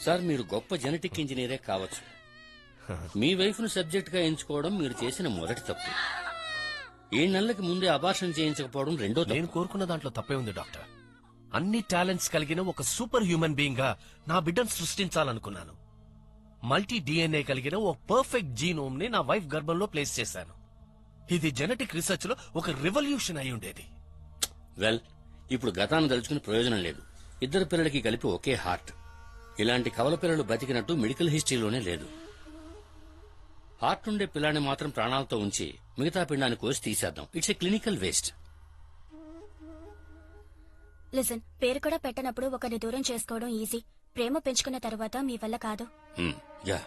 Sir మీరు గొప్ప genetic ఇంజనీరే కావచ్చు. మీ వైఫ్ ను సబ్జెక్ట్ గా ఎంచుకోవడం మీరు చేసిన మొదటి తప్పు. 7 నెలలకి ముందే అబార్షన్ చేయించకపోవడం రెండో తప్పు. నేను కోరుకున్న దాంట్లో తప్పే ఉంది డాక్టర్. అన్ని టాలెంట్స్ కలిగిన ఒక సూపర్ హ్యూమన్ బీయింగ్ గా నా బిడ్డను సృష్టించాలనుకున్నాను. మల్టీ డిఎన్ఏ కలిగిన ఒక పర్ఫెక్ట్ జీనోమ్ ని నా వైఫ్ గర్భంలో ప్లేస్ చేశాను. ఇది జెనెటిక్ రీసెర్చ్ లో ఒక రెవల్యూషన్ అయి ఉండేది. వెల్, ఇప్పుడు గతాన్ని తలుచుకుని ప్రయోజనం లేదు. ఇద్దరు పిల్లలకి కలిపి ఒకే హార్ట్. ఇలాంటి కవల పిల్లలు బతికినట్టు మెడికల్ హిస్టరీలోనే లేదు. హార్ట్ ఉండే పిల్లాన్ని మాత్రం ప్రాణాలతో ఉంచి మిగతా పిండాన్ని కోసి తీసేద్దాం. It's a clinical waste. Listen, పేరు కూడా పెట్టనప్పుడు ఒకరిని దూరం చేసుకోవడం ఈజీ. ప్రేమ పెంచుకున్న తర్వాత మీ వల్ల కాదు. యా,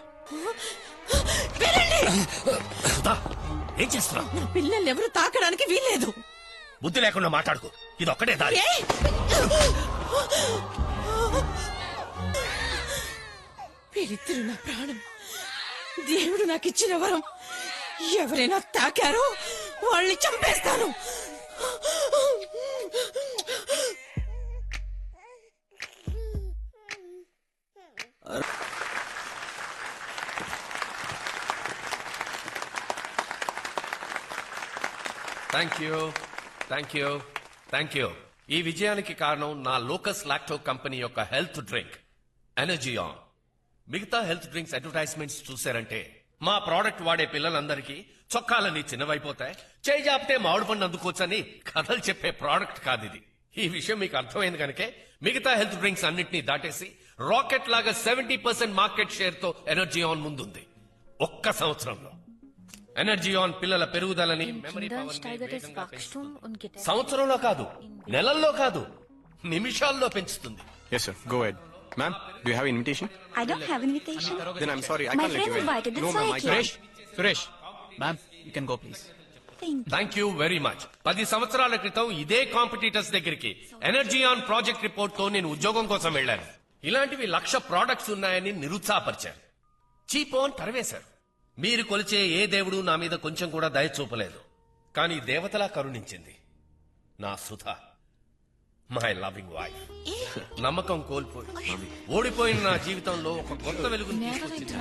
ఏం చేస్తున్నావు? నా పిల్లల్ని ఎవరు తాకడానికి వీల్లేదు. బుద్ధి లేకుండా మాట్లాడుకో. ఇది ఒక్కటే దారి. వీరిద్దరు నా ప్రాణం. దేవుడు నాకు ఇచ్చిన వరం. ఎవరైనా తాకారో వాళ్ళని చంపేస్తాను. Thank you. ఈ విజయానికి కారణం నా లోకస్ లాక్టో కంపెనీ యొక్క హెల్త్ డ్రింక్ ఎనర్జీ ఆన్. మిగతా హెల్త్ డ్రింక్స్ అడ్వర్టైజ్మెంట్స్ చూశారంటే మా ప్రోడక్ట్ వాడే పిల్లలందరికీ చొక్కాలన్నీ చిన్నవైపోతాయి, చేయి జాపితే మామిడి పండు అందుకోవచ్చని కథలు చెప్పే ప్రోడక్ట్ కాదు ఇది. ఈ విషయం మీకు అర్థమైంది కనుకే మిగతా హెల్త్ డ్రింక్స్ అన్నింటినీ దాటేసి రాకెట్ లాగా 70% మార్కెట్ షేర్ తో ఎనర్జీ ఆన్ ముందుంది. ఒక్క సంవత్సరంలో ఎనర్జీ ఆన్ పిల్లల పెరుగుదలని, మెమరీ పవర్ సంవత్సరంలో కాదు, నెలల్లో కాదు, నిమిషాల్లో పెంచుతుంది. Yes, sir. Go ahead. Ma'am, do you have an invitation? I don't have invitation. Then I'm sorry, I My can't let friend you in. invited, that's No, why ma'am, I I came. can't. Suresh, ma'am, you can go, please. Thank you very much. 10 సంవత్సరాల క్రితం ఇదే competitors దగ్గరికి energy on project report తో నేను ఉద్యోగం కోసం వెళ్లాను. ఇలాంటివి 1,00,000 ప్రోడక్ట్స్ ఉన్నాయని నిరుత్సాహపరిచారు. చీప్ అని తరివేశారు. మీరు కొలిచే ఏ దేవుడు నా మీద కొంచెం కూడా దయ చూపలేదు. కానీ దేవతలా కరుణించింది నా సుధా, మై లవింగ్ వైఫ్. నమ్మకం కోల్పోయి ఓడిపోయిన నా జీవితంలో ఒక కొత్త వెలుగును తీసుకొచ్చింది.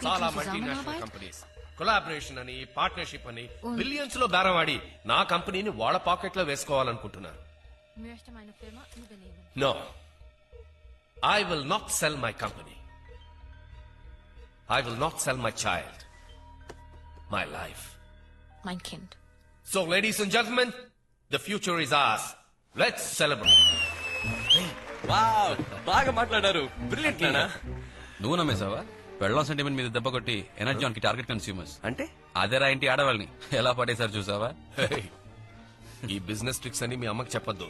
చాలా మల్టీనేషనల్ కంపెనీస్ కొలాబరేషన్ అని, పార్ట్నర్షిప్ అని బిలియన్స్ లో బేరవాడి నా కంపెనీని వాళ్ళ పాకెట్ లో వేసుకోవాలనుకుంటున్నారు. No, I will not sell my company. I will not sell my child, my life. Mein Kind. So, ladies and gentlemen, the future is ours. Let's celebrate. Wow, బాగా మాట్లాడారు. బ్రిలియంట్ నానా. నువ్వు నమ్మేశావా? పెళ్ళం సెంటిమెంట్ మీద దెబ్బ కొట్టి ఎనర్జీ ఆన్ కి target consumers అంటే అదేరా ఇంటి ఆడవాళ్ళని ఎలా పడేశారు చూసావా? Hey, ఈ బిజినెస్ ట్రిక్స్ అని మీ అమ్మకి చెప్పొద్దు.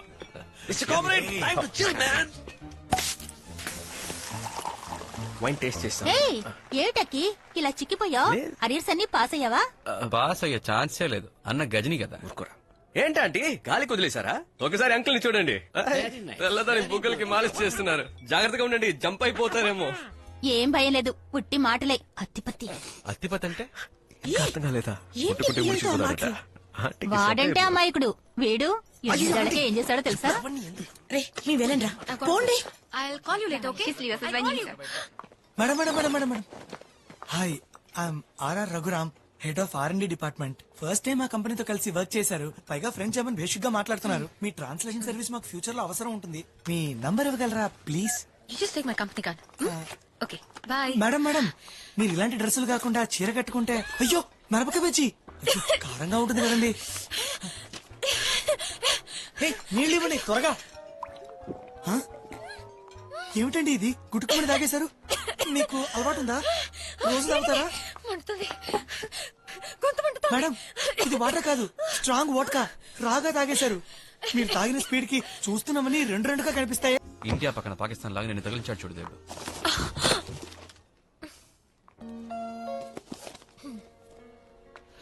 Mister comrade, time to chill man. Wine taste చేస్తాం. ఏటకి ఇలా చిక్కిపోయావు? అరియర్స్ అన్ని పాస్ అయ్యావా? పాస్ అయ్యే ఛాన్సే లేదు. అన్న గజని కదా. ఏంటంటే గాలి కుదిలేశారా? ఒకసారి అంకుల్ ని చూడండి, తెల్లదాని బుగ్గలకి మాలిష్ చేస్తున్నారు. జాగ్రత్తగా ఉండండి, జంప్ అయిపోతారేమో. ఏం భయం లేదు, పుట్టి మాటలే. అత్తిపత్తి. అత్తిపతి అంటే అర్థం కాలేదా? పుట్టుకుంటే ముడిచిపోతారట. వాడంటే అమాయకుడు, వీడు ఎదుగుదలకి ఏం చేశాడో తెలుసా? రే, మీ వెళ్ళండి రా, పోండి. Madam madam madam madam madam hi, I'm RR Raghuram, head of R&D department. First time మా కంపెనీతో కలిసి వర్క్ చేశారు. పైగా ఫ్రెంచ్ ఏమని బేసిక్ గా మాట్లాడుతున్నారు. మీ ట్రాన్స్లేషన్ సర్వీస్ మాకు ఫ్యూచర్ లో అవసరం ఉంటుంది. మీ నంబర్ ఇవ్వగలరా ప్లీజ్? మేడం మేడం, మీరు ఇలాంటి డ్రెస్సులు కాకుండా చీర కట్టుకుంటే, అయ్యో మిరపకాయ బజ్జీ కారంగా ఉంటుంది కదండి. నీళ్ళు ఇవ్వండి త్వరగా. ఏమిటండి ఇది, గుట్టుకుని తాగేశారు? మీకు అలవాటు ఉందా? రోజు తాగుతారా? మేడం, ఇది వాటర్ కాదు, స్ట్రాంగ్ వోడ్కా. రాగా తాగేశారు. మీరు తాగిన స్పీడ్ కి చూస్తున్నామని రెండుగా కనిపిస్తాయి. ఇండియా పక్కన పాకిస్తాన్ లాగా నేను తగిలించాడు చూడు దేవుడు.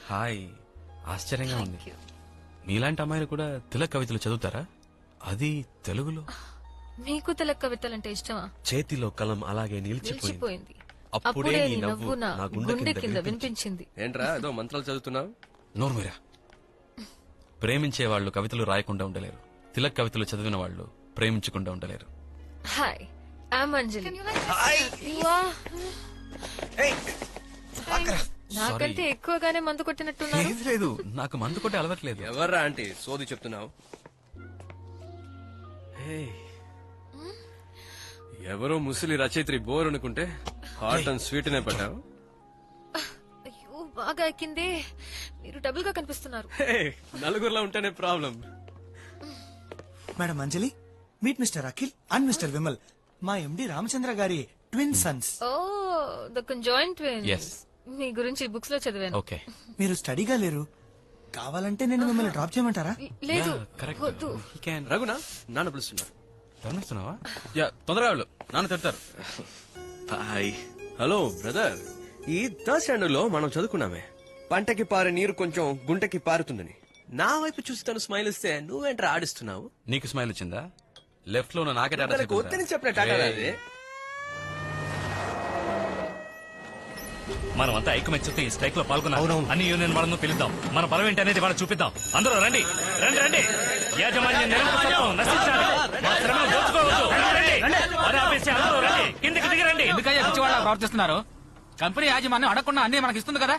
హాయ్, ఆశ్చర్యంగా ఉంది. మీలాంటి అమ్మాయిలు కూడా తిలక్ కవితలు చదువుతారా? అది తెలుగులో. మీకు తిలక్ కవితలంటే ఇష్టమా? చేతిలో కలం అలాగే నిలిచిపోయింది. అప్పుడే నీ నవ్వు నా గుండె కింద వినిపించింది. ఏంట్రా ఏదో మంత్రాలు చదువుతున్నావు? నోర్మీరా. ప్రేమించే వాళ్ళు కవితలు రాయకుండా ఉండలేరు. తిలక్ కవితలు చదివిన వాళ్ళు ప్రేమించకుండా ఉండలేరు. హాయ్, ఐమ్ అంజలి వా, నాకంటే ఎక్కువగానే మందు కొట్టినట్టున్నారు. లేదు లేదు నాకు మందు కొట్టే అలవాట్లేదు. ఎవర్రా ఆంటీ సోది చెప్తున్నావు? ఎవరో ముసలి రచయిత్రి బోర్ అనుకుంటే హాట్ అండ్ స్వీట్ నే పడ్డావు. అయ్యో బాగా ఎక్కిందే. మీరు డబుల్ గా కనిపిస్తున్నారు. నలుగురులో ఉంటేనే problem. Madam Anjali, meet mister Akhil and mister Vimal, మా ఎండి రామచంద్ర గారి twin sons. Oh the conjoined twins. Yes. మీ గురించి బుక్స్ లో చదివాను. ఓకే మీరు స్టడీగా లేరు, కావాలంటే నేను మిమ్మల్ని డ్రాప్ చేయమంటారా? లేదు కరెక్ట్. వద్దు. రఘునా నాన్న పిలుస్తున్నారు. గమనిస్తున్నావా? యా తొందరగా వెళ్ళు, నాన్న తిడతారు. హలో బ్రదర్, ఈ థర్డ్ స్టాండర్డ్ లో మనం చదువుకున్నామే, పంటకి పారే నీరు కొంచెం గుంటకి పారుతుందని. నా వైపు చూసి తను స్మైల్ ఇస్తే నువ్వేంట్రా ఆడిస్తున్నావు? నీకు స్మైల్ వచ్చిందా? లెఫ్ట్ లో ఉన్న నాకే టాటా తనకు వద్దని చెప్పిన టాటా అది. మనమంతా ఐకమత్యంతో ఈ స్ట్రైక్ లో పాల్గొన్నాం. అన్ని యూనియన్ వాళ్ళను పిలుద్దాం. మన బలం ఏంటి అనేది వాళ్ళకి చూపిద్దాం. అందరూ రండి రండి రండి. యాజమాన్యం నిరంకుశత్వం నశించాలి. మా శ్రమను దోచుకోవద్దు. రండి, రండి. పని ఆపేసి అందరూ రండి, కిందికి దిగిరండి. ఎందుకయ్యా పిచ్చివాళ్ళ ప్రవర్తిస్తున్నారు? కంపెనీ యాజమాన్యం అడగకుండా అన్ని మనకి ఇస్తుంది కదా.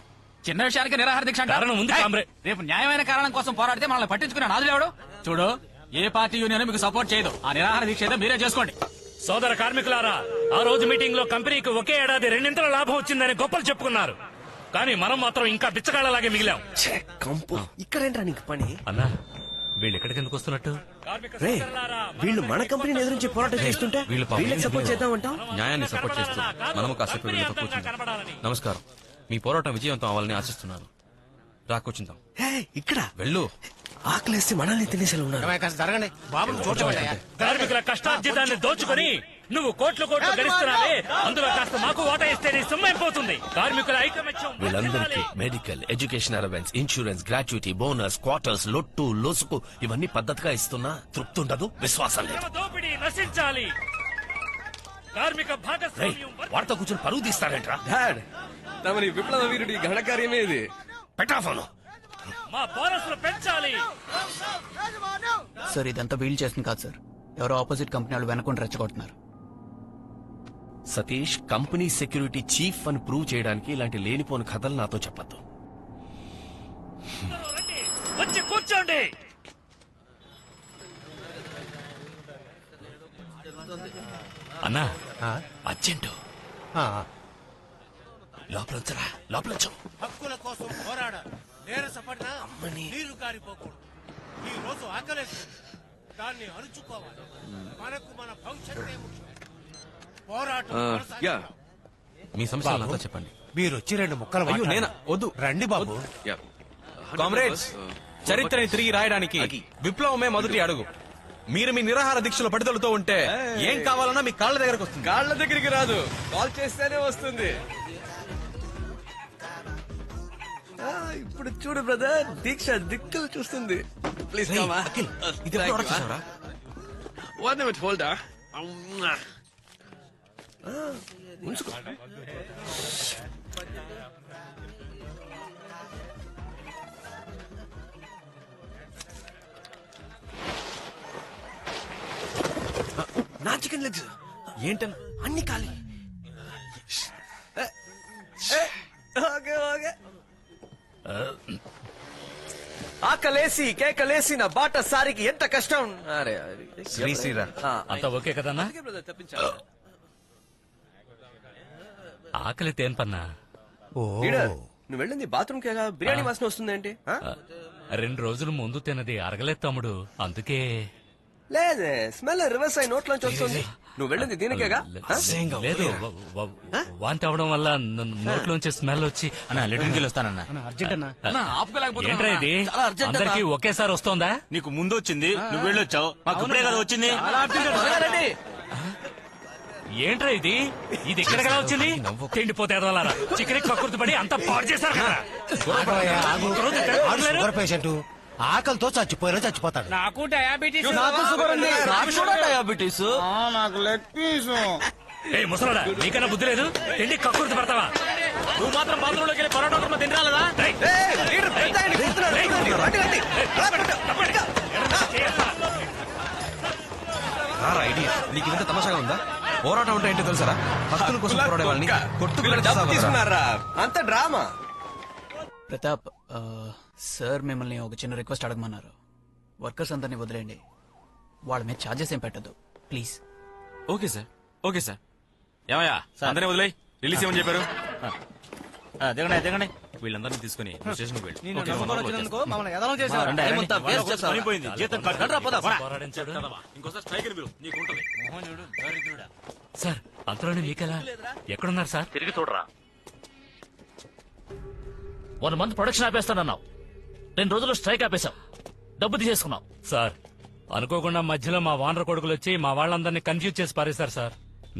చిన్న విషయానికి నిరాహార దీక్ష అంటారు. కారణం ఉంది కామ్రే. రేపు న్యాయమైన కారణం కోసం పోరాడితే మనల్ని పట్టించుకునే నాదులేవాడు. చూడు, ఏ పార్టీ యూనియన్ మీకు సపోర్ట్ చేయదు. ఆ నిరాహార దీక్ష ఏదో మీరే చేసుకోండి. సోదర కార్మికులారా, ఆ రోజు మీటింగ్ లో కంపెనీకి ఒకే ఏడాది 2 లాభం వచ్చిందని గొప్పలు చెప్పుకున్నారు. కానీ మనం మాత్రం ఇంకా బిచ్చగాళ్ళలాగే మిగిలాం. కంపు ఇక్కడేంట్రా నీకు పని? అన్నా, వీళ్ళు ఎక్కడికి ఎందుకు వస్తున్నట్టు? రే, వీళ్ళు మన కంపెనీని ఎదురించి పోరాటం చేస్తుంటే వీళ్ళు పాపం వీళ్ళకి సపోర్ట్ చేద్దామంటావు? న్యాయాన్ని సపోర్ట్ చేస్తూ మనము కాసేపు వీళ్ళతో కూర్చుందాం. నమస్కారం. మీ పోరాటం విజయవంతం అవ్వాలని ఆశిస్తున్నాను. రాకూర్చుందాం. ఇక్కడ వెళ్ళు. ఆకలేస్తే మనల్ని తినేసేలా ఉన్నారు. జరగండి బాబు, కార్మికుల కష్టార్జితాన్ని దోచుకొని నువ్వు కోట్లు గడిస్తున్నావే, అందులో కాస్త మాకు వాటా ఇస్తే నీ సొమ్మైపోతుంది. కార్మికుల ఐకమత్యం. వీళ్ళందరికీ medical, education allowance, insurance, gratuity, bonus, quarters, లొట్టు, లోసుకు ఇవన్నీ పద్ధతిగా ఇస్తున్నా తృప్తి ఉండదు, విశ్వాసం లేదు. దోపిడీ నశించాలి. కార్మిక భాగస్వామ్యం. వాడితో కూర్చొని పరువు తీస్తారేంట్రా? డాడ్, తమని విప్లవ వీరుడి ఘనకార్యమే ఇది. పెట్టాఫోను. మా బోనస్లు పెంచాలి. సార్ ఇదంతా వీల్ చేస్తుంది కాదు సార్, ఎవరో ఆపోజిట్ కంపెనీ వాళ్ళు వెనకుండా రెచ్చగొడుతున్నారు. సతీష్, కంపెనీ సెక్యూరిటీ చీఫ్ అని ప్రూవ్ చేయడానికి ఇలాంటి లేనిపోని కథలు నాతో చెప్పద్దు. వచ్చి కూర్చోండి. అన్నా, అర్జెంటు లోపలొచ్చరా, లోపలొచ్చు. హక్కుల కోసం పోరాడ నేరసపడినా నీరు కారిపోకూడదు. ఈ రోజు ఆకలేస్తుంది, దాన్ని అణుచుకోవాలి. మనకు మన భవిష్యత్తే ముఖ్యం. పోరాటం యా, మీ సమస్యలు నాతో చెప్పండి. మీరు వచ్చి 2 ముక్కలు అయ్యో నేనా? వద్దు. రండి బాబు. యా. కామ్రేడ్స్, చరిత్రని తిరిగి రాయడానికి విప్లవమే మొదటి అడుగు. మీరు మీ నిరాహార దీక్షలో పడిదలుతూ ఉంటే ఏం కావాలన్నా మీ కాళ్ళ దగ్గరకు వస్తుంది. కాళ్ళ దగ్గరికి రాదు, కాల్ చేస్తేనే వస్తుంది. ఇప్పుడు చూడు బ్రదర్, దీక్ష దిక్కులు చూస్తుంది. ప్లీజ్ ఇది ఎప్పుడు ఆర్డర్ చేశావురా? హోల్డా ఉంచుకో. నా చికెన్ లెగ్స్ ఏంటన్నా? అన్ని ఖాళీ. Okay okay. ఆకలేసి కేకలేసి నా బాట సారికి ఎంత కష్టం. అరే శ్రీశ్రీరా, అంతా ఓకే కదన్నా? తప్పించాలి. ఆకలి తేన్ పన్నా. లీడర్, నువ్వు వెళ్ళింది బాత్రూమ్ కేగా బిర్యానీ వాసన వస్తుందేంటి? 2 రోజులు ముందు తినది అరగలేదు తమ్ముడు, అందుకే. లేదే, స్మెల్ రివర్స్ అయి నోట్లోంచి వస్తుంది. నువ్వు వెళ్ళింది దీనికేగా? లేదు, వాంతి అవడం వల్ల నోట్లోంచి స్మెల్ వచ్చి లెటర్కి వస్తానన్నా. ఏంట్రా ఇది? అందరికి ఒకేసారి వస్తోందా? నీకు ముందు వచ్చింది, నువ్వు వెళ్ళొచ్చావు, మాకు ఇప్పుడే కదా వచ్చింది. ఏంట్రా ఇది? ఇది ఎక్కడ కదా వచ్చింది? తిండిపోతే ఎదవాలారా, చికెన్ కక్కుర్తి పడి అంత పాడు చేశారు కదా. పేషెంట్ ఆకలితో చచ్చిపోతాడు. నాకు డయాబెటీస్. డయాబెటీస్. నాకు లెగ్ పీస్. ఏ ముసలాడా, నీకన్నా బుద్ధి లేదు? తిండి కక్కుర్తి పడతావా? నువ్వు మాత్రం బాత్రూంలోకి వెళ్ళి పొరాటా కుర్మా తినరాలదా? ఐడియా నీకు ఇంత తమాషాగా ఉందా? పోరాటం అంటే ఏంటో తెలుసారా? హక్కుల కోసం పోరాడే వాళ్ళని తీసుకున్నారా? అంత డ్రామా. ప్రతాప్ సార్ మిమ్మల్ని ఒక చిన్న రిక్వెస్ట్ అడగమన్నారు. వర్కర్స్ అందరినీ వదిలేయండి, వాళ్ళ మీద ఛార్జెస్ ఏం పెట్టద్దు please. Okay sir, okay sir. ఏమయ్యా అందరినీ వదిలే రిలీజ్ ఏమని చెప్పారు? దిగండి దిగండి, వీళ్ళందరినీ తీసుకుని స్టేషన్కి వెళ్ళి సార్. అంతలోనే మీకెలా? ఎక్కడున్నారు సార్? తిరిగి చూడరా. 1 మంత్ ప్రొడక్షన్ ఆపేస్తానన్నావు, 2 రోజులు స్ట్రైక్ ఆపేశావు, డబ్బు తీసేసుకున్నావు. సార్ అనుకోకుండా మధ్యలో మా వానర కొడుకులు వచ్చి మా వాళ్ళందరినీ కన్ఫ్యూజ్ చేసి పారేశారు సార్.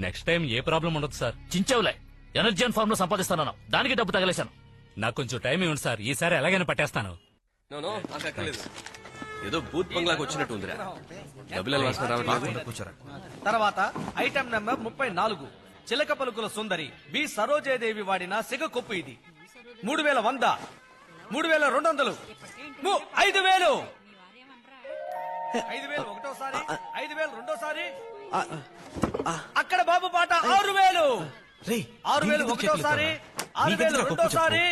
నెక్స్ట్ టైం ఏ ప్రాబ్లం ఉండదు సార్. చించావులే, ఎనర్జీ అండ్ ఫార్మ్ లో సంపాదిస్తానన్నావు, దానికి డబ్బు తగలేశాను. నాకు కొంచెం టైం ఇవ్వండి సార్, ఈసారి ఎలాగైనా పట్టేస్తాను. ఏదో బూత్ బంగ్లాకి వచ్చినట్టు ఉందిరా. డబ్బులు ఎలా వస్తున్నా రావట్లేదు. కూర్చోరా. తర్వాత ఐటమ్ నెంబర్ 34 చిలక పలుకుల సుందరి బి సరోజాదేవి వాడిన సిగ కొప్పు. ఇది 3100, 3200, 5000, 5000 ఒకటోసారి, 5000 రెండోసారి. అక్కడ బాబు పాట 6000, 6000 ఒకటోసారి, 6000 రెండోసారి,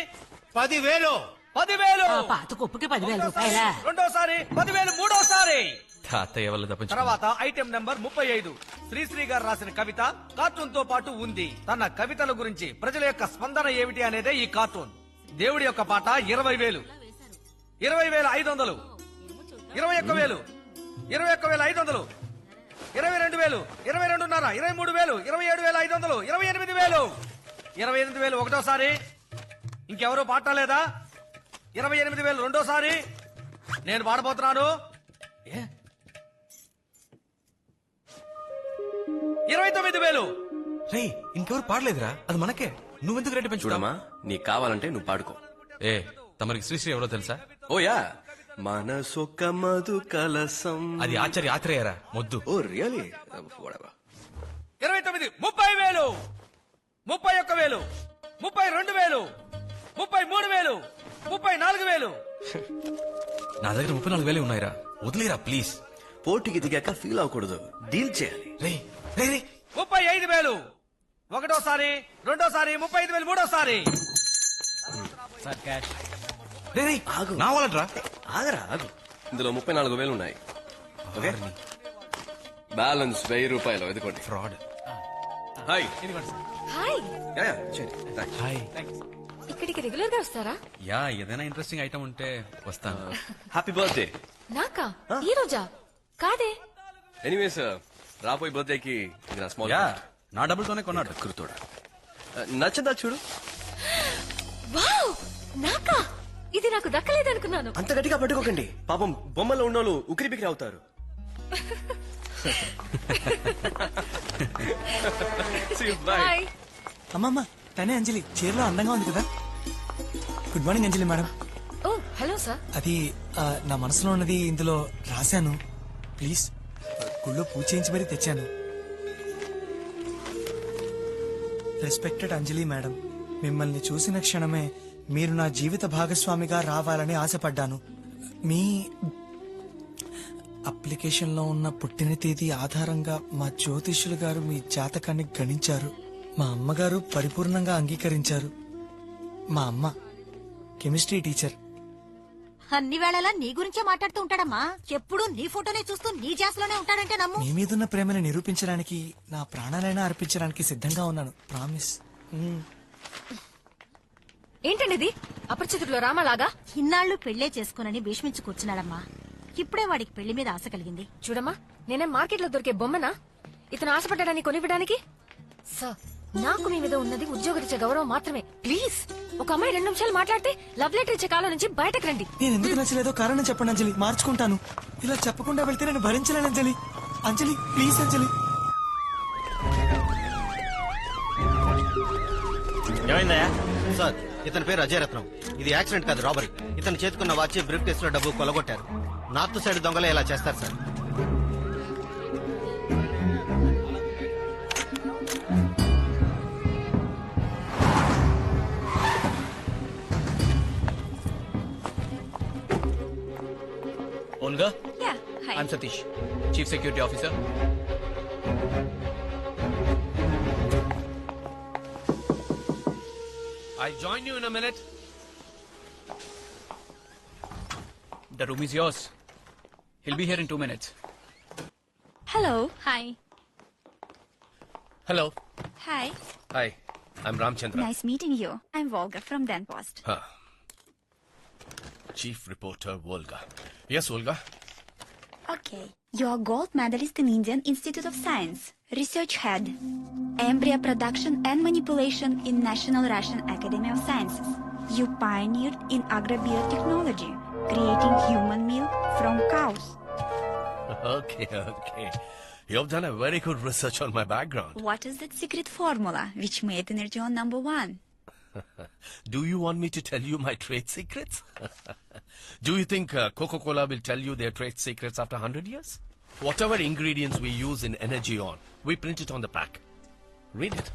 10,000, 10,000 పాత కొప్పుకి 10,000 రూపాయల రెండోసారి, 10,000 మూడోసారి. తాతయ్య వల్ల తప్పించు. తర్వాత ఐటెం నెంబర్ 35 శ్రీశ్రీ గారు రాసిన కవిత కార్టూన్ తో పాటు ఉంది. తన కవితల గురించి ప్రజల యొక్క స్పందన ఏమిటి అనేదే ఈ కార్టూన్. దేవుడి యొక్క పాట 20,000, 20,500, 21,000, 21,500, 22,000, 22,500, 23,000, 27,500, 28,000, 28,000 ఒకటోసారి. ఇంకెవరూ పాడలేదా? 28,000 రెండోసారి. నేను పాడబోతున్నాను. 29,000. ఇంకెవరు పాడలేదురా, అది మనకే. నువ్వెందుకు రేటు చూడమ్మా, నీకు కావాలంటే నువ్వు పాడుకో. ఏ తమరికి శ్రీశ్రీ ఎవరో తెలుసా? ఓయా, మనసొక్క మధు కలసం. అది ఆచార్య ఆత్రేయరా మొద్దు. Oh really? 29, 30,000, 31,000, 32,000, 33,000, 34,000. నా దగ్గర 34,000 ఉన్నాయిరా, వదిలేరా ప్లీజ్. పోటీకి దిగాక ఫీల్ అవ్వకూడదు, డీల్ చేయాలి. 35,000 ఒకటోసారి, రెండోసారి, 35,000 మూడోసారి. నా వాళ్ళట్రా. ఆగరా ఆగు. ఇందులో 34,000 ఉన్నాయి. ఓకే, బ్యాలెన్స్ 1,000 రూపాయలు. ఎదుకోండి. ఫ్రాడ్. హాయ్. హాయ్. హాయ్. ఇక్కడికి రెగ్యులర్ గా వస్తారా? యా, ఏదైనా ఇంట్రెస్టింగ్ ఐటమ్ ఉంటే వస్తాను. Happy birthday. నాకా? ఈ రోజా? కాదే. ఎనీవేస్, రాబోయే బర్త్డేకి స్మాల్. యా, నా డబ్బులతోనే కొన్నాడు. కురుతోడా నచ్చదా చూడు. వావ్, నాకా? ఇది నాకు దక్కలేదనుకున్నాను. అంత గట్టిగా పట్టుకోకండి, పాపం బొమ్మలో ఉన్నోళ్ళు ఉక్కిరి బిక్కిరి అవుతారు. హాయ్. అమ్మమ్మ, తనే అంజలి, చీరలో అందంగా ఉంది కదా. గుడ్ మార్నింగ్ అంజలి మేడం. ఓ హలో సార్. అది నా మనసులో ఉన్నది ఇందులో రాశాను. ప్లీజ్, గుళ్ళో పూజ చేయించి మరీ తెచ్చాను. రెస్పెక్టెడ్ అంజలి మేడం, మిమ్మల్ని చూసిన క్షణమే మీరు నా జీవిత భాగస్వామిగా రావాలని ఆశపడ్డాను. మీ అప్లికేషన్లో ఉన్న పుట్టిన తేదీ ఆధారంగా మా జ్యోతిష్యులు గారు మీ జాతకాన్ని గణించారు. మా అమ్మగారు పరిపూర్ణంగా అంగీకరించారు. మా అమ్మ కెమిస్ట్రీ టీచర్. అన్ని వేళలా నీ గురించే మాట్లాడుతూ ఉంటాడమ్మా. ఎప్పుడు నీ ఫోటోనే చూస్తూ నీ జాస్లోనే ఉంటాడంటే నమ్ము. మీ మీదున్న ప్రేమని నిరూపించడానికి నా ప్రాణాలైనా అర్పించడానికి సిద్ధంగా ఉన్నాను. ప్రామిస్. ఏంటండి ఇది? అపరిచితుల్లో రామలాగా ఇన్నాళ్లు పెళ్లే చేసుకోనని భీష్మించి కూర్చున్నాడమ్మా. ఇప్పుడే వాడికి పెళ్లి మీద ఆశ కలిగింది. చూడమ్మా, నేనే మార్కెట్ లో దొరికే బొమ్మనా ఇతను ఆశపడ్డానికి కొనివ్వడానికి? సార్, నాకు మీ మీద ఉన్నది ఉద్యోగరీత్యా గౌరవం మాత్రమే. ప్లీజ్, ఒక అమ్మాయి 2 నిమిషాలు మాట్లాడితే లవ్ లెటర్ ఇచ్చే కాలం నుంచి బయటకు రండి. నేను ఎందుకు నచ్చలేదో కారణం చెప్పండి అంజలి, మార్చుకుంటాను. ఇలా చెప్పకుండా వెళ్తే నేను భరించలేను అంజలి. అంజలి ప్లీజ్ అంజలి. ఏమైందయ్యా? సార్, ఇతని పేరు అజయ్ రత్నం. ఇది యాక్సిడెంట్ కాదు, రాబరీ. ఇతను చేతుకున్న వాచ్, బ్రీఫ్ కేసులో డబ్బు కొలగొట్టారు. నార్త్ సైడ్ దొంగలే ఇలా చేస్తారు సార్. ఓన్గా Yeah, hi. I'm Satish, chief security officer. I'll join you in a minute. The room is yours. He'll be here in 2 minutes. Hello. Hi. Hello. Hi. Hi. I'm Ramchandra. Nice meeting you. I'm Volga from Dan Post. Huh. Chief reporter Volga. Yes, Volga. Okay. You're gold medalist in Indian Institute of Science. Research head. Embryo production and manipulation in National Russian Academy of Sciences. You pioneered in agrobiotechnology, creating human milk from cows. Okay. You've done a very good research on my background. What is that secret formula which made Energeon #1? Do you want me to tell you my trade secrets? Do you think Coca-Cola will tell you their trade secrets after 100 years? Whatever ingredients we use in Energeon, we print it on the pack. Read it.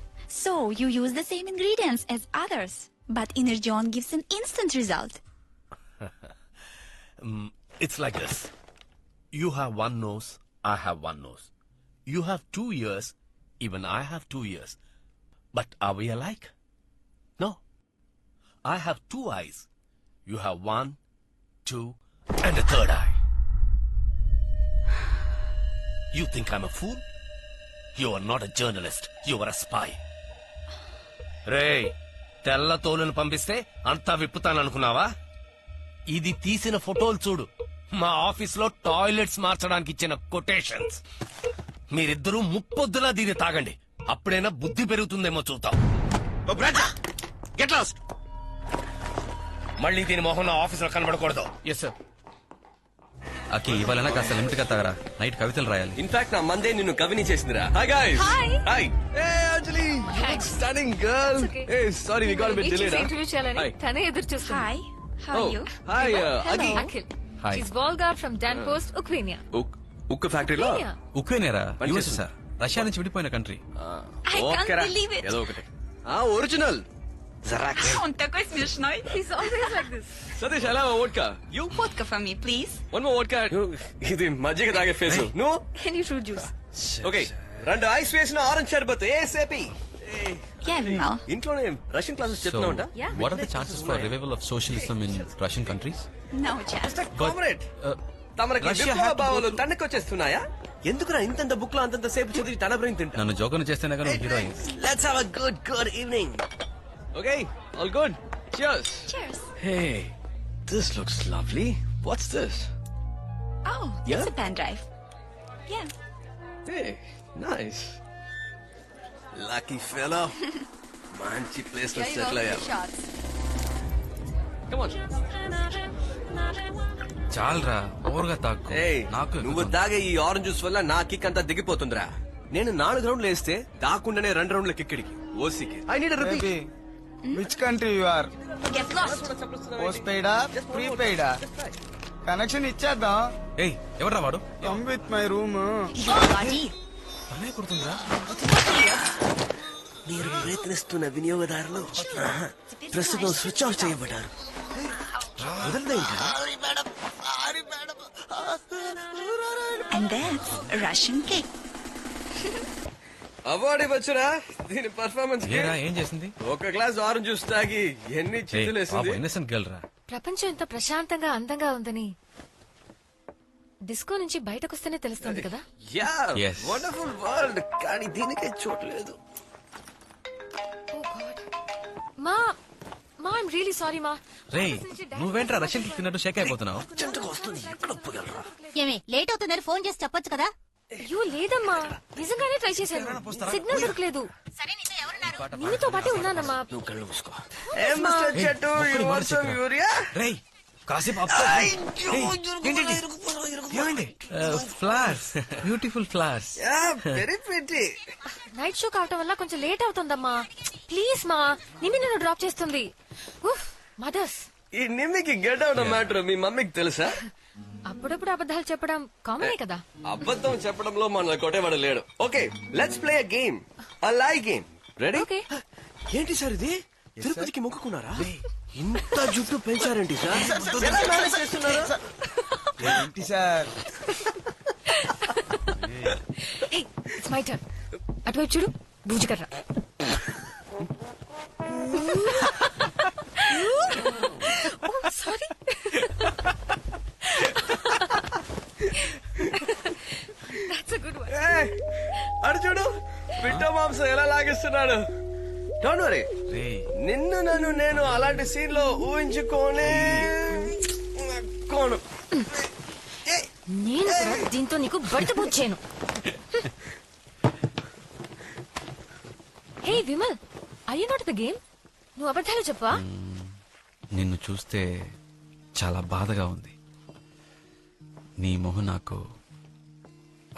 So you use the same ingredients as others, but Energeon gives an instant result. It's like this. You have one nose, I have one nose. You have 2 ears, even I have 2 ears. But are we alike? No. I have 2 eyes. You have 1, 2, and a 3rd eye. You think I'm a fool? You are not a journalist. You are a spy. రేయ్, తెల్ల తోలును పంపిస్తే అంతా విప్పుతాననుకున్నావా? ఇది తీసిన ఫోటోలు చూడు. మా office లో టాయిలెట్స్ మార్చడానికి ఇచ్చిన కొటేషన్స్. మీరిద్దరూ ముప్పొద్దులా దీన్ని తాగండి. అప్పుడైనా బుద్ధి పెరుగుతుందేమో చూద్దాం. Get lost. మళ్ళీ దీని మొహం నా ఆఫీస్ లో కనబడకూడదు. Yes sir. అకి ఇవాళ కాస్త లిమిట్ గా తాగరా. నైట్ కవితలు రాయాలి. ఇన్ఫాక్ట్ నా మందే నిన్ను కవిని చేసిందిరా. Hi guys. హాయ్. ఏ అంజలి. Stunning girl. ఏ sorry we got a bit delayed. Interview చేయాలని తనే ఎదురు చూస్తుంది. Hi. How are you? Hi Akhi. Akhil. Hi. She's Volga from Dan Post, Ukraine. ఉక్కు ఫ్యాక్టరీలో ఉక్రెయినేరా? US sir. రష్యా నుంచి విడిపోయిన country. I can't believe it. ఏదో ఒకటి. Original. Zarax. Он такой смешной. He's always like this. Satish ఎలా vodka? You Vodka for me, please. One more vodka. ఇది మజ్జిగ తాగే face. No. Any fruit juice? Okay. రెండు ఐస్ వేసిన ఆరెంజ్ షర్బత్ ఏసేపీ. Yeah, Vimal. ఇంట్లోనే రష్యన్ క్లాసెస్ చెప్తున్నావుంట. What are the chances for revival of socialism in Russian countries? No chance. Comrade. తమరికి Russia విప్లవ had to భావాలు go to- తన్నకొచ్చేస్తున్నాయా? ఎందుకురా ఇంతంత బుక్ లో అంతంత సేపు చదివి తన బ్రెయిన్ తింటా? నన్ను జోకను చేస్తేనే కానీ heroine. Let's have a good evening. Okay, all good. Cheers. Cheers. Hey, this looks lovely. What's this? Oh, Yeah? it's a pen drive. Yeah. Hey, nice. Lucky fellow. మంచి ప్లేస్ లో సెటిల్ అయ్యారు. Come on. చాలరా, ఓవర్గా తాకు. Hey, నాకు నువ్వు తాగే ఈ ఆరెంజ్ జ్యూస్ వల్ల నా కిక్ అంతా దిగిపోతుందిరా. నేను 4 రౌండ్లు వేస్తే దాకుండానే 2 రౌండ్ల కిక్కిడికి ఓసికి. I need a repeat. Which country you are? Get lost. పోస్ట్ పెయిడా ప్రీపెయిడా? కనెక్షన్ ఇచ్చేద్దాం. ఏయ్, ఎవర్రా వాడు? Come with my room. తనే కుడుతుందా? మీరు ప్రయత్నిస్తున్న వినియోగదారులు ప్రస్తుతం స్విచ్ ఆఫ్ చేయబడ్డారు. And that's Russian cake. Award ఇవ్వచ్చురా దీని పర్ఫార్మెన్స్. ఏరా, ఏం చేసింది? ఒక గ్లాస్ ఆరెంజ్ జ్యూస్ తాగి ఎన్ని చిత్తులు వేసింది. ఇన్నసెంట్ గర్ల్ రా. ప్రపంచం ఎంత ప్రశాంతంగా అందంగా ఉందని డిస్కో నుంచి బయటకొస్తేనే తెలుస్తుంది కదా. Yeah, Yes. Wonderful world. కానీ దీనికే చోట్లేదు. మా ఐమ్ రియలీ సారీ మా. రేయ్, నువ్వేంట్రా రష్యన్ కి తిన్నట్టు షేక్ అయిపోతున్నావు? ఏమే లేట్ అవుతుందని ఫోన్ చేసి చెప్పొచ్చు కదా. అయ్యో లేదమ్మా, నిజంగానే ట్రై చేశాను. సిగ్నల్ దొరకలేదు. నీతో పాటే ఉన్నానమ్మా. నువ్వు కళ్ళు మూసుకో. ఏ మిస్టర్ చెట్టు, you want some urea? రేయ్, కాసేపు flowers, beautiful flowers. Yeah, very pretty. Night show కావటం వల్ల కొంచెం లేట్ అవుతుందమ్మా. ప్లీజ్ మా, నిమ్మి నన్ను డ్రాప్ చేస్తుంది. మదర్స్. ఈ నిమ్మికి గెట్ అవుట్ మ్యాటర్ మీ మమ్మీకి తెలుసా? అప్పుడప్పుడు అబద్ధాలు చెప్పడం కామనే కదా. అబద్ధం చెప్పడంలో మన కొట్టేవాడు లేడు. Okay, let's play a game. A lie game. Ready? Okay. ఏంటి సార్ ఇది? తిరుపతికి మొక్కుకున్నారా? ఇంత జుట్టు పెంచారేంటి సార్? ఎలా మేనేజ్ చేస్తున్నారు? ఏంటి సార్? It's my turn. అటువైపు చూడు, బూజుకర్ర. లాగిస్తున్నాడు. డోంట్ వరీ, నిన్ను నన్ను నేను అలాంటి సీన్ లో ఊహించుకోనే కోను. నేను కూడా దీంతో నీకు బట్ట పూడ్చాను. Hey Vimal, I you not the game? నువ్వు అబద్ధాలు చెప్పా? నిన్ను చూస్తే చాలా బాధగా ఉంది. నీ మొహం నాకు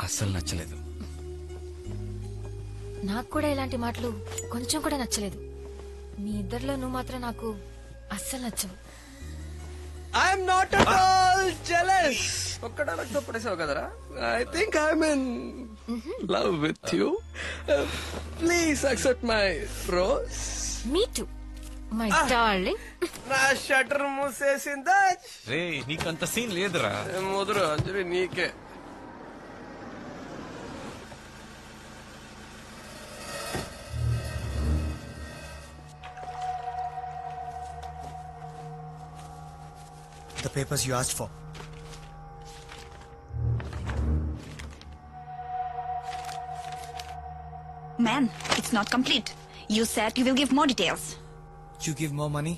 అస్సలు నచ్చలేదు. నాకు కూడా ఇలాంటి మాటలు కొంచెం కూడా నచ్చలేదు. మీ ఇద్దరిలో నువ్వు మాత్రం నాకు అస్సలు నచ్చవు. I'm not at all jealous. ఒక్కడ నాకు పడేసావు కదరా. I think I'm in love with you. Please accept my rose. Me two my darling. నా షట్టర్ మూసేసిందా? రే నీకంత సీన్ లేదురా. ముదురు అంజలి నీకే. The papers you asked for. Man, it's not complete. You said you will give more details. You give more money,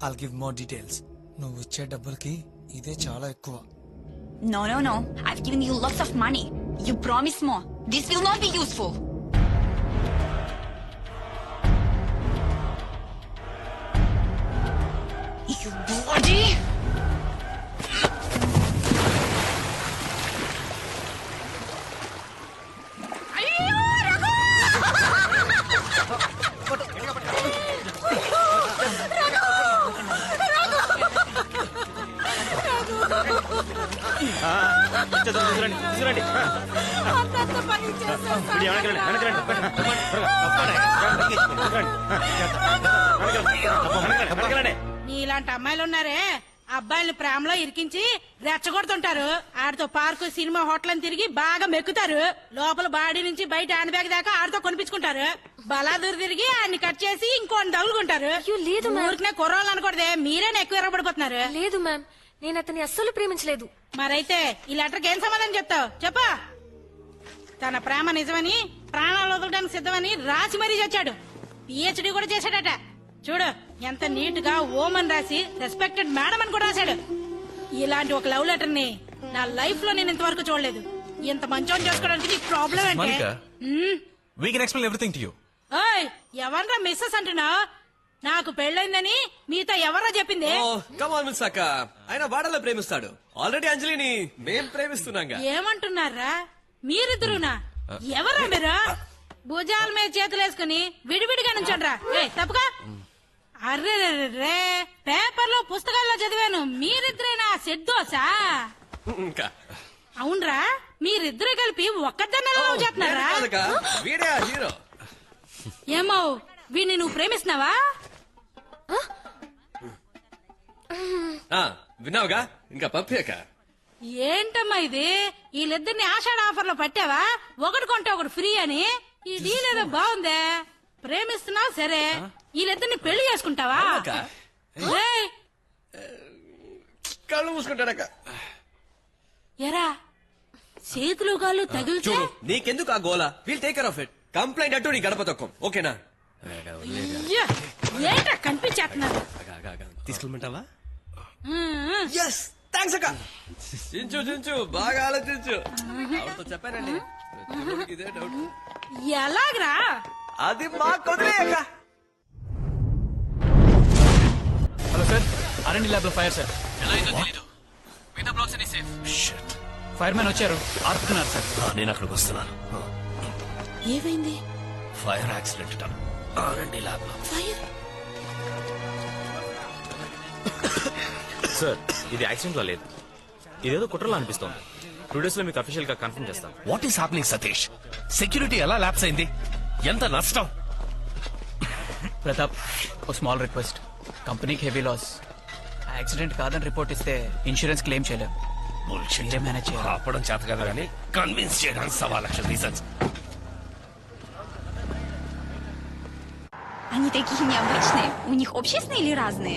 I'll give more details. నువ్వు ఇచ్చే డబ్బులకి ఇదే చాలా ఎక్కువ. No. I've given you lots of money. You promise more. This will not be useful. You bloody... నీలాంటి అమ్మాయిలు ఉన్నారే, అబ్బాయిలు ప్రేమలో ఇరికించి రెచ్చగొడుతుంటారు. ఆడితో పార్కు, సినిమా, హోటల్ అని తిరిగి బాగా మెక్కుతారు. లోపల బాడీ నుంచి బయట హ్యాండ్ బ్యాగ్ దాకా ఆడితో కొనిపించుకుంటారు. బలాదూరు తిరిగి ఆయన్ని కట్ చేసి ఇంకోని తగులుకుంటారు. లేదు ఊరికనే కుర్రాళ్ళు అనకూడదే, మీరేనా ఎక్కువ ఎర్రబడిపోతున్నారు. లేదు మ్యామ్, నేను అతన్ని అస్సలు ప్రేమించలేదు. మరైతే ఈ లెటర్కి ఏం సమాధానం చెప్తావు చెప్పా? తన ప్రేమ నిజమని, ప్రాణాలు వదలడానికి సిద్ధమని రాసి మరీ చచ్చాడు. పిహెచ్డి కూడా చేశాడట. చూడు ఎంత నీట్ గా ఓమన్ రాసి రెస్పెక్టెడ్ మేడం అని కూడా రాశాడు. ఇలాంటి ఒక లవ్ లెటర్ ని నా లైఫ్ లో నేను ఇంతవరకు చూడలేదు. ఇంత మంచోని చేసుకోవడానికి నీకు ప్రాబ్లం అంటే We can explain everything to you. ఎవర్రా మిస్సెస్ అంటున్నా? నాకు పెళ్ళైందని మీతో ఎవరా చెప్పింది? కమాన్ మిస్ అక్క, ఆయన వాడలో ప్రేమిస్తాడు. ఆల్రెడీ అంజలిని మేం ప్రేమిస్తున్నాగా. ఏమంటున్నారా మీరిద్దరునా? ఎవరా మీరు? భుజాల మీద చేతులు వేసుకుని విడివిడిగా నుంచండ్రా. తప్పుగా. అర్రే పేపర్లో పుస్తకాల్లో చదివాను. మీరిద్దరేనా సెడ్దోసా? అవునరా, మీరిద్దరు కలిపి ఒక్కదాన్ని లవ్ చేస్తున్నారా? హీరో. ఏమో వీడిని నువ్వు ప్రేమిస్తున్నావా? విన్నావుగా, ఇంకా పప్పాక. ఏంటమ్మా ఇది? వీళ్ళిద్దరిని ఆషాఢ ఆఫర్ లో పట్టావా? ఒకటి కొంటే ఒకటి ఫ్రీ అని. ఈ డీల్ ఏదో బాగుందే. ప్రేమిస్తున్నావు సరే, వీళ్ళిద్దరిని పెళ్లి చేసుకుంటావా? కళ్ళు మూసుకుంటాడక్క. ఎరా చేతులు కాళ్ళు తగిలితే నీకెందుకు ఆ గోలా? Will take care of it. Complaint అట్టు నీ గడప తొక్కం, ఓకేనా? ఏంటా కనిపించేస్తున్నారు? తీసుకెళ్ళమంటావా? ఎస్ థ్యాంక్స్ అక్క. చించు బాగా ఆలోచించు. చెప్పానండి ఇదే డౌట్. ఎలాగరా? అది మా కొద్దిగా. హలో సార్, R&D ల్యాబ్ లో ఫైర్ సార్. ఫైర్ మ్యాన్ వచ్చారు, ఆపుతున్నారు సార్. నేను అక్కడికి వస్తున్నాను. ఏమైంది? ఫైర్ యాక్సిడెంట్ R&D ల్యాబ్ లో. సార్ ఇది యాక్సిడెంట్ లా లేదు, ఇదేదో కుట్రలా అనిపిస్తోంది. 2 days లో మీకు అఫీషియల్ గా కన్ఫర్మ్ చేస్తాం. What is happening Satish? Security ఎలా ల్యాప్స్ అయింది? ఎంత నష్టం? ప్రతాప్, ఓ స్మాల్ రిక్వెస్ట్. కంపెనీకి హెవీ లాస్. యాక్సిడెంట్ కాదని రిపోర్ట్ ఇస్తే ఇన్సూరెన్స్ క్లెయిమ్ చేయలేం. మీరే మేనేజ్ చేయాలి. ఆపడం చేత కదా కానీ కన్విన్స్ చేయడానికి 1,000,000 రీజన్స్. Они такие необычные. У них общественные или разные?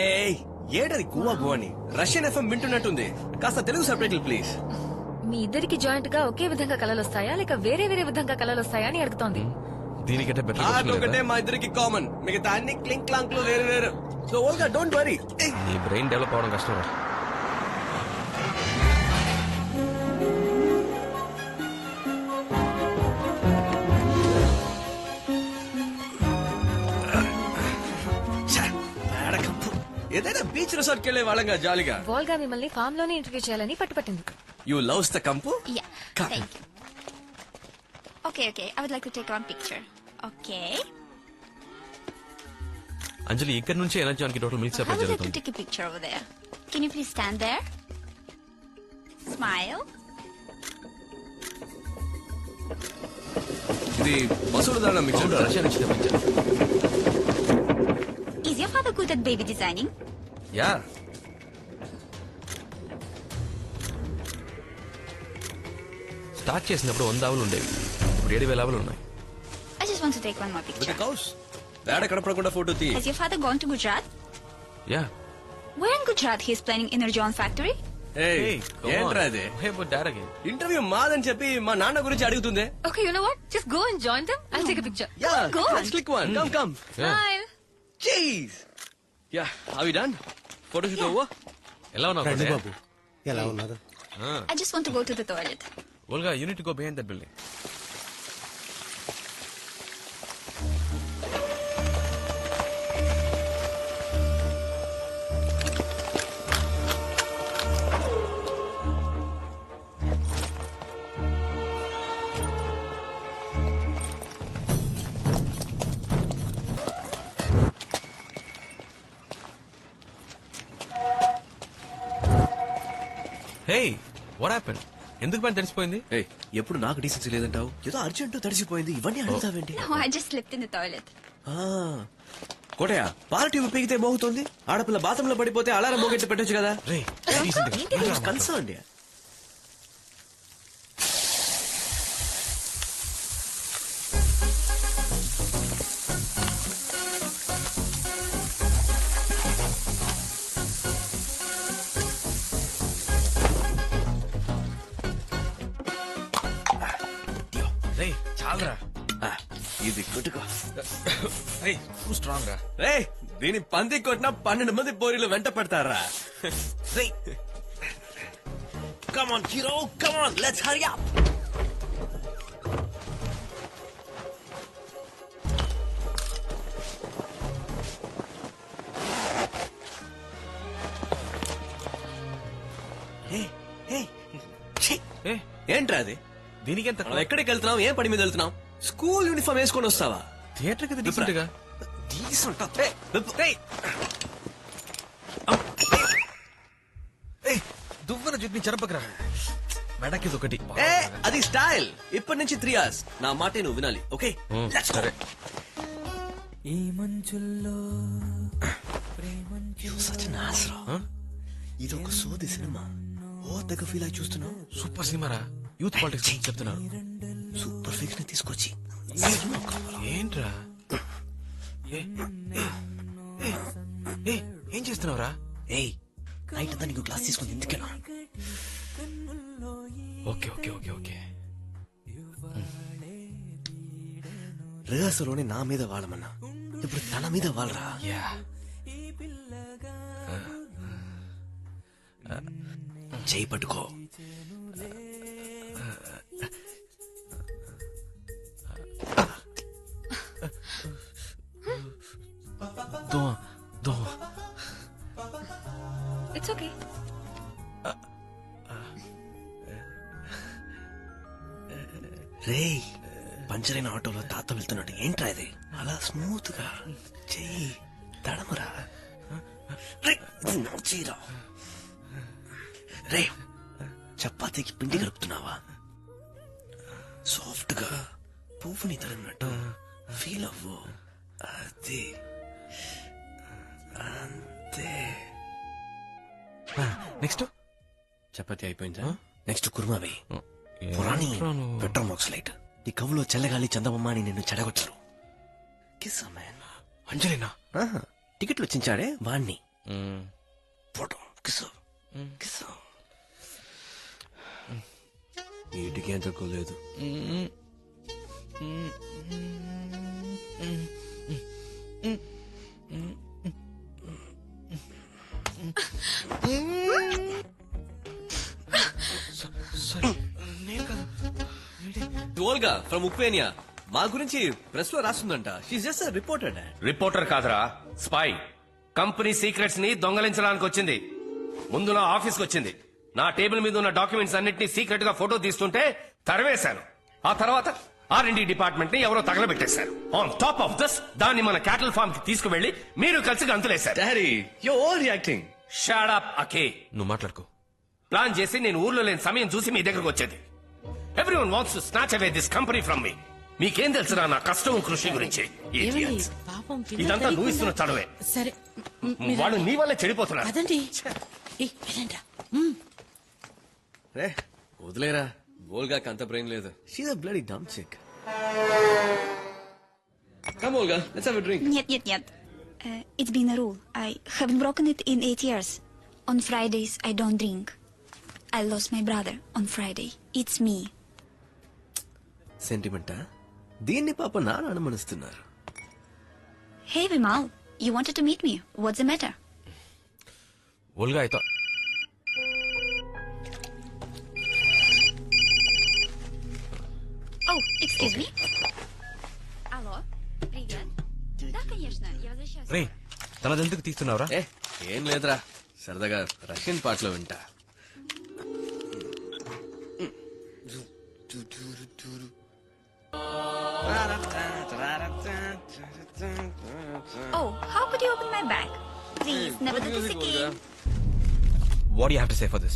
ఏయ్, ఏడది గువా గువాని రష్యన్ ఎఫ్ఎం వింటున్నట్టుంది. కాస్త తెలుగు సబ్టైటిల్ ప్లీజ్. మీ ఇద్దరికి జాయింట్ గా ఒకే విధంగా కలలు వస్తాయా లేక వేరే వేరే విధంగా కలలు వస్తాయా అని అడుగుతోంది. దీనికంటే బెటర్ నాకొకటే మా ఇద్దరికి కామన్, మిగతా అన్ని క్లింక్ క్లాంక్ లో వేరు వేరు. So Olga don't worry. ఈ బ్రెయిన్ డెవలప్ అవడం కష్టం రా. ఏదైనా బీచ్ రిసార్ట్ కెళ్లే వాళ్ళంగా జాలీగా. వాల్గా మిమ్మల్ని ఫామ్ లోనే ఇంటర్వ్యూ చేయాలని పట్టుపట్టింది. యు లవ్స్ ద కంపు. Yeah, thank you. Okay, I would like to take one picture. Okay. అంజలి ఇక్కడ నుంచి energy total milk I supply would like to జరుగుతుంది. take a picture over there. Can you please stand there? Smile. ఇది బస్సులు దాని mixture Russia నుంచి తెప్పించాను. Is your father good at baby designing? Yeah start చేసినప్పుడు 100 ఆవులు ఉండేవి, ఇప్పుడు 7,000 ఆవులు ఉన్నాయి. I just want to take one more with picture. కౌస్. డాడ కడపడకుండా ఫోటో తీ. Has your father gone to Gujarat? Yeah Where in Gujarat he is planning Energon factory? ఏంట్రా ఇది? ఇంటర్వ్యూ మాదని చెప్పి మా నాన్న గురించి అడుగుతుందే. Okay, you know what? Just go and join them. I'll take a picture. Go on. Let's click one. Come. Smile. Jeez. Yeah, are we done? Photo shoot over? ఎలా ఉన్నావు బాబు ఎలా ఉన్నారు? I just want to go to the toilet. Olga you need to go behind that building. Hey what happen? ఎందుకు పని తెలిసిపోయింది? ఎప్పుడు నాకు decency లేదంటావు, ఏదో అర్జెంట్ తడిసిపోయింది, ఇవన్నీ అడుగుతావేంటి? No, I just slipped in the toilet. Kotaiah, party ఉపయోగితే మోగుతుంది, ఆడపిల్ల బాత్రూంలో పడిపోతే అలారం మోగెట్టి పెట్టొచ్చు కదా. కన్సర్న్. చాలరా ఇది కొట్టుకో. స్ట్రాంగ్ రా. రే, దీని పంది కొట్టిన 12 మంది పోరీలు వెంట పడతారా? Come on, hero, come on, let's hurry up. ఏంట్రా అది? దీనికి ఎంత? మనం ఎక్కడికి వెళ్తున్నాం, ఏం పని మీద వెళ్తున్నాం? స్కూల్ యూనిఫామ్ వేసుకొని వస్తావా? థియేటర్ కదా డీసెంట్ గా. దువ్వన జుట్ని చెరపకరా. మెడకి ఒకటి. అది స్టైల్. ఇప్పటి నుంచి 3 hours నా మాట నువ్వు వినాలి, ఓకే? సరే. ఈ మంచుల్లో ఇది ఒక సోది సినిమా. ఓ తెగ ఫీల్ అయి చూస్తున్నావు. సూపర్ సినిమా రా. యూత్ పాలిటిక్స్ చెప్తున్నారు. సూపర్ ఫిక్స్ ని తీసుకొచ్చి ఏంట్రా ఏం చేస్తున్నావురా? నైట్ అంతా నీకు క్లాస్ తీసుకుని ఎందుకెలా? Okay okay okay okay. రిహార్సల్లోనే నా మీద వాడమన్నా, ఇప్పుడు తన మీద వాళ్ళరా. చేయి పట్టుకో. It's okay. రేయ్, పంచర్ అయిన ఆటోలో తాత వెళ్తున్నాడు. ఏంట్రా ఇది? అలా స్మూత్ గా చెయ్యి తడమరా. చీరా రే, చపాతీకి పిండి కలుపుతున్నావా? సాఫ్ట్ గా పువ్వుని తరిగినట్టు ఫీల్ అవ్వు. అది అంతే. నెక్స్ట్ చపాతీ అయిపోయిందా? నెక్స్ట్ కుర్మా వేయి. పురాణి పెట్రోమాక్సలైట్. నీ కవులో చల్లగాలి చందమామ అని నిన్ను చెడగొట్టరు. Kiss man. అంజలినా? టికెట్లు చించాడే వాణ్ణి. Photo kiss kiss. వీటికి ఏం తక్కువ లేదు. ఓల్గా ఫ్రమ్ ఉక్రేనియా మా గురించి ప్రెస్ లో రాస్తుందంట. She's just reporter. రిపోర్టర్ కాదురా, స్పై. కంపెనీ సీక్రెట్స్ ని దొంగలించడానికి వచ్చింది. ముందు నా ఆఫీస్కి వచ్చింది. నా టేబుల్ మీద ఉన్న డాక్యుమెంట్స్ అన్నిటిని సీక్రెట్ గా ఫోటో తీస్తుంటే తరివేశాను. ఆ తర్వాత R&D డిపార్ట్మెంట్ ని ఎవరో తగలబెట్టేశారు. ఆన్ టాప్ ఆఫ్ దిస్ దాన్ని మన క్యాటల్ ఫార్మ్ కి తీసుకువెళ్లి మీరు కలిసి గంతులేశారు. Daddy you overreacting. Shut up అకే. నువ్వు మాట్లాడుకో. ప్లాన్ చేసి నేను ఊర్లో లేని సమయం చూసి మీ దగ్గరకు వచ్చేది. Everyone wants to snatch away this company from మీ. మీకేం తెలుసురా నా కష్టం కృషి గురించి? Idiots. ఇదంతా నువ్వు ఇస్తున్న చడవే. సరే వాళ్ళు నీ వల్లే చెడిపోతున్నారు. అదండి రే వదిలేరా, ఓల్గాకి అంత బ్రెయిన్ లేదు. She's a bloody dumb chick. Come Volga, let's have a drink. Нет. It's been a rule. I haven't broken it in 8 years. On Fridays, I don't drink. I lost my brother on Friday. It's me. సెంటిమెంటా? దీన్ని పాప నాన్న అనుమానిస్తున్నారు. Hey, Vimal. You wanted to meet me. What's the matter? Olga అయితే Oh, excuse me. Алло, привет. Да, конечно, я возвращаюсь. రే తనదెందుకు తీస్తున్నావురా? ఏం లేదురా, సరదాగా Russian పాటలో వింటా. Oh, how could you open my bag? Please, never do this again. What do you have to say for this?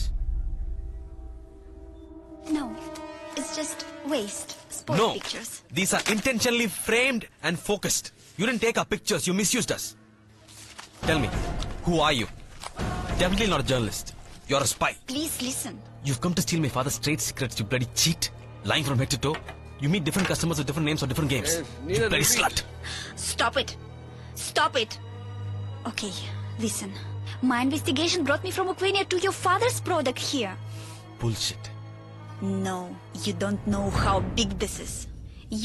No, it's just waste. Sport No, pictures. these are intentionally framed and focused. You didn't take our pictures, you misused us. Tell me, who are you? Definitely not a journalist. You're a spy. Please listen. You've come to steal my father's trade secrets, you bloody cheat. Lying from head to toe. You meet different customers with different names or different games. You bloody slut. Stop it. Stop it. Okay, listen. My investigation brought me from Ukraine to your father's product here. Bullshit. No, you don't know how big this is.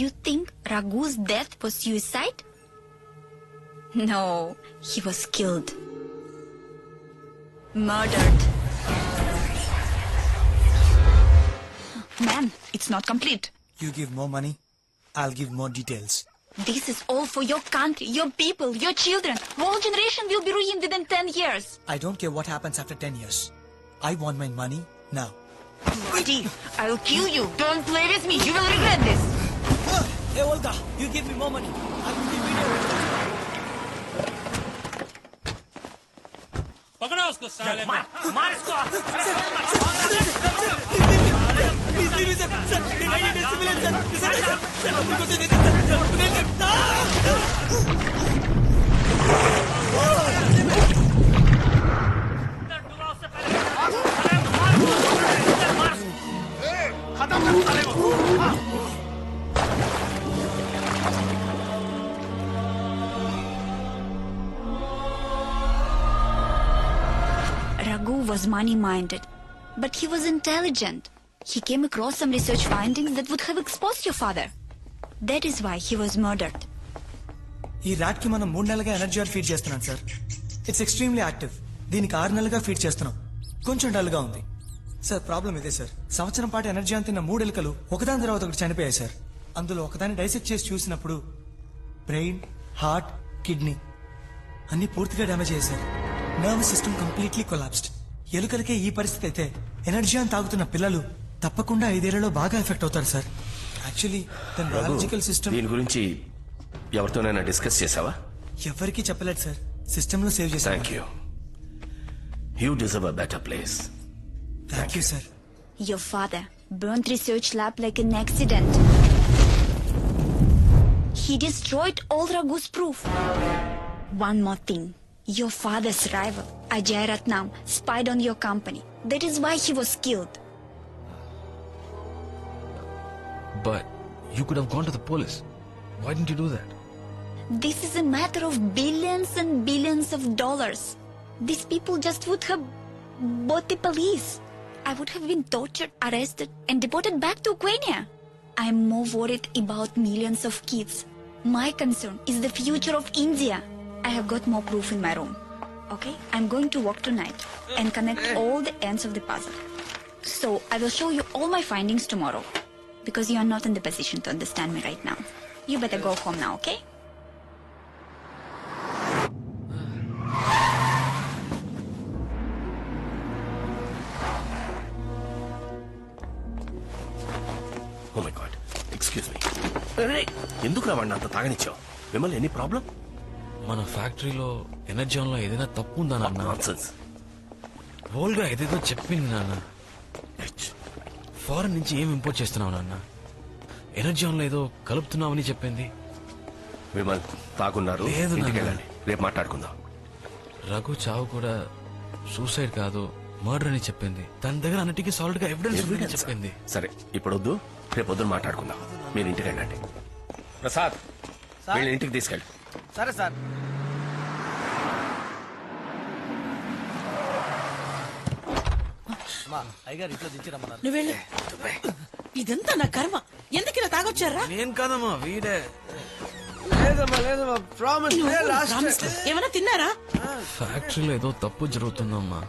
You think Raghu's death was suicide? No, he was killed. Murdered. Man, it's not complete. You give more money, I'll give more details. This is all for your country, your people, your children. Whole generation will be ruined within 10 years. I don't care what happens after 10 years. I want my money now. Steve, I'll kill you. Don't play with me. You will regret this. Hey, Olga, you give me more money. I will give video. पकड़ो उसको साले मार इसको. Raghu was money-minded, but he was intelligent. He came across some research findings that would have exposed your father. That is why he was murdered. ఈ rat కి మనం 3 నెలలుగా energy are feed చేస్తున్నాం సార్. It's extremely active. దీనికి 6 నెలలుగా feed చేస్తున్నాం. కొంచెం dull గా ఉంది సార్. ప్రాబ్లం ఇదే సార్. సంవత్సరం పాటు ఎనర్జీ అని తిన్న 3 ఎలుకలు ఒకదాని తర్వాత ఒకటి చనిపోయాయి సార్. అందులో ఒకదాన్ని డైసెక్ట్ చేసి చూసినప్పుడు బ్రెయిన్, హార్ట్, కిడ్నీ అన్ని పూర్తిగా డ్యామేజ్ అయ్యాయి sir. Nervous system completely collapsed. ఎలుకలకే ఈ పరిస్థితి అయితే ఎనర్జీ అని తాగుతున్న పిల్లలు తప్పకుండా 5 ఏళ్లలో బాగా ఎఫెక్ట్ అవుతారు సార్. యాక్చువల్లీ దాని బయాలజికల్ సిస్టమ్ దీని గురించి ఎవరితోనైనా డిస్కస్ చేసావా? ఎవరికీ చెప్పలేదు సార్. సిస్టమ్ లో సేవ్ చేశాను. Thank you. You deserve a better place. Thank you sir. Your father burnt research lab like an accident. He destroyed all Raghu's proof. One more thing. Your father's rival, Ajay Ratnam, spied on your company. That is why he was killed. But you could have gone to the police. Why didn't you do that? This is a matter of billions and billions of dollars. These people just would have bought the police. I would have been tortured, arrested, and deported back to Ukraine. I'm more worried about millions of kids. My concern is the future of India. I have got more proof in my room. Okay? I'm going to work tonight and connect all the ends of the puzzle. So I will show you all my findings tomorrow. Because you are not in the position to understand me right now. You better go home now, okay? Oh my God excuse me ఎందుకు రావండి అంత తాగనిచ్చావు మిమ్మల్ని any problem మన ఫ్యాక్టరీలో ఎనర్జీలో ఏదైనా తప్పు ఉందా నాన్న? నాన్సెన్స్. వోల్గా ఏదేదో చెప్పింది నాన్న. ఫారెన్ నుంచి ఏం ఇంపోర్ట్ చేస్తున్నావు నాన్న? ఎనర్జీలో ఏదో కలుపుతున్నావని చెప్పింది. విమల్ తాగున్నారు, లేదు ఇంటికి నాన్న. వెళ్ళండి, రేపు మాట్లాడుకుందాం. రఘు చావు కూడా సూసైడ్ కాదు మర్డర్ అని చెప్పింది. తన దగ్గర అన్నిటికీ సాలిడ్ గా ఎవిడెన్స్ ఉందని చెప్పింది. సరే ఇప్పుడు వద్దు, రేపు పొద్దున మాట్లాడుకుందాం. మీరు ఇంటికి వెళ్ళండి. ప్రసాద్ వీళ్ళని ఇంటికి తీసుకెళ్ళి. సరే సార్. అయ్యగారు ఇంట్లో దించిరమ్మన్నారు. నువ్వు వెళ్ళు. ఇదంతా నా కర్మ. ఎందుకు ఇలా తాగొచ్చారా? నేను కాదమ్మా, వీడే. లేదమ్మా ప్రామిస్. ఏమైనా తిన్నారా? ఫ్యాక్టరీలో ఏదో తప్పు జరుగుతుందమ్మా.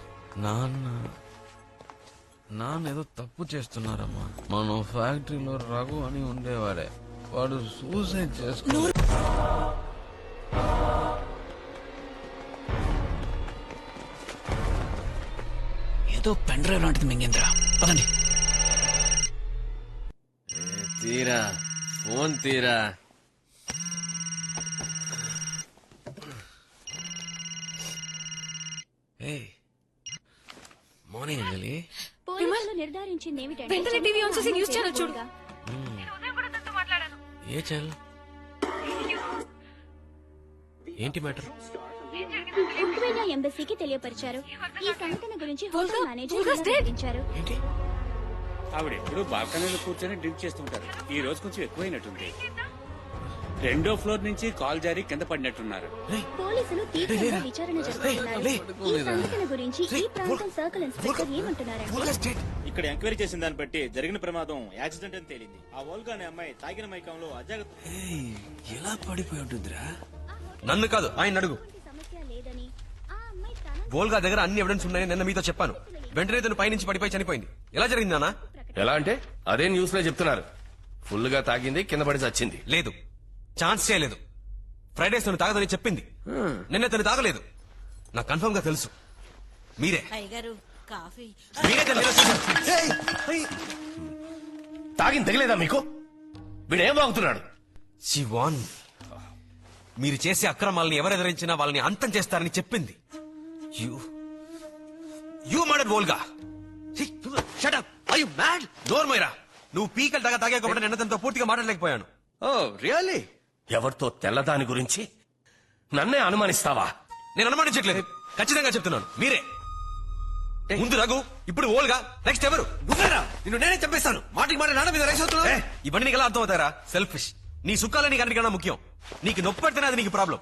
నాన్న ఏదో తప్పు చేస్తున్నారమ్మా. మనం ఫ్యాక్టరీలో రఘు అని ఉండేవాడే, వాడు సూసైడ్ చేసుకున్నాడు. ఏదో పెన్ డ్రైవ్ లాంటిది మింగేంద్రా. పదండి. తీరా ఫోన్ తీరా. మార్నింగ్ అంజలి. పోలీసులు నిర్ధారించింది ఏమిటంటే వెంటనే టీవీ ఆన్ చేసి న్యూస్ ఛానల్ చూడు. ఏ ఛానల్? ఏంటి మ్యాటర్? ఉక్రెయిన్ ఎంబసీకి తెలియపరిచారు. ఈ సంఘటన గురించి హోటల్ మేనేజర్ వివరించారు. ఆవిడ ఎప్పుడు బాల్కనీలో కూర్చొని డ్రింక్ చేస్తుంటారు. ఈ రోజు కొంచెం ఎక్కువైనట్టుంది. 2వ ఫ్లోర్ నుంచి కాల్ జారి కింద పడినట్టున్నారు. పోలీసులు తీవ్రంగా విచారణ జరుపుతున్నారు. ఈ సంఘటన గురించి ఈ ప్రాంతం సర్కిల్ ఇన్స్పెక్టర్ ఏమంటున్నారంటే, ఇక్కడ ఎంక్వైరీ చేసిన దాన్ని బట్టి జరిగిన ప్రమాదం యాక్సిడెంట్ అని తేలింది. ఆ వోల్గా అనే అమ్మాయి తాగిన మైకంలో అజాగ్రత్త. ఎలా పడిపోయి ఉంటుందిరా? నన్ను కాదు, ఆయన అడుగు. సమస్య లేదని ఆ అమ్మాయి తన వోల్గా దగ్గర అన్ని ఎవిడెన్స్ ఉన్నాయని నిన్న మీతో చెప్పాను. వెంటనే తను పైనుంచి పడిపోయి చనిపోయింది. ఎలా జరిగింది నాన్న? ఎలా అంటే అదే న్యూస్ లో చెప్తున్నారు. ఫుల్ గా తాగింది, కింద పడి చచ్చింది. లేదు, ఛాన్స్ చేయలేదు. ఫ్రైడేస్ తను తాగదని చెప్పింది. నిన్న తను తాగలేదు. నాకు కన్ఫర్మ్ గా తెలుసు. మీరే అయ్యగారు కాఫీ. మీరే తను నిన్న చూశారు. తాగింది తగలేదా మీకు? వీడేం వాగుతున్నాడు? శివాన్, మీరు చేసే అక్రమాలని ఎవరెదిరించినా వాళ్ళని అంతం చేస్తారని చెప్పింది. You murdered Volga. Shut up. Are you mad? నోర్మోయరా, నువ్వు పీకలు తాగా కాబట్టి నిన్న తనతో పూర్తిగా మాట్లాడలేకపోయాను. ఓ రియల్లీ? ఎవరితో తెల్లదాని గురించి నన్నే అనుమానిస్తావా? నేను అనుమానించట్లేదు, ఖచ్చితంగా చెప్తున్నాను. మీరే. ముందు రఘు, ఇప్పుడు ఓల్గా, నెక్స్ట్ ఎవరు? నువ్వేరా. నిన్ను నేనే చంపేస్తాను. మాటికి మాట నాన్న మీద రైస్ అవుతున్నా. ఇవన్నీ నీకు ఎలా అర్థం అవుతారా? సెల్ఫిష్. నీ సుఖాలే నీకు అన్నిటికన్నా ముఖ్యం. నీకు నొప్పి పెడితేనే అది నీకు ప్రాబ్లం.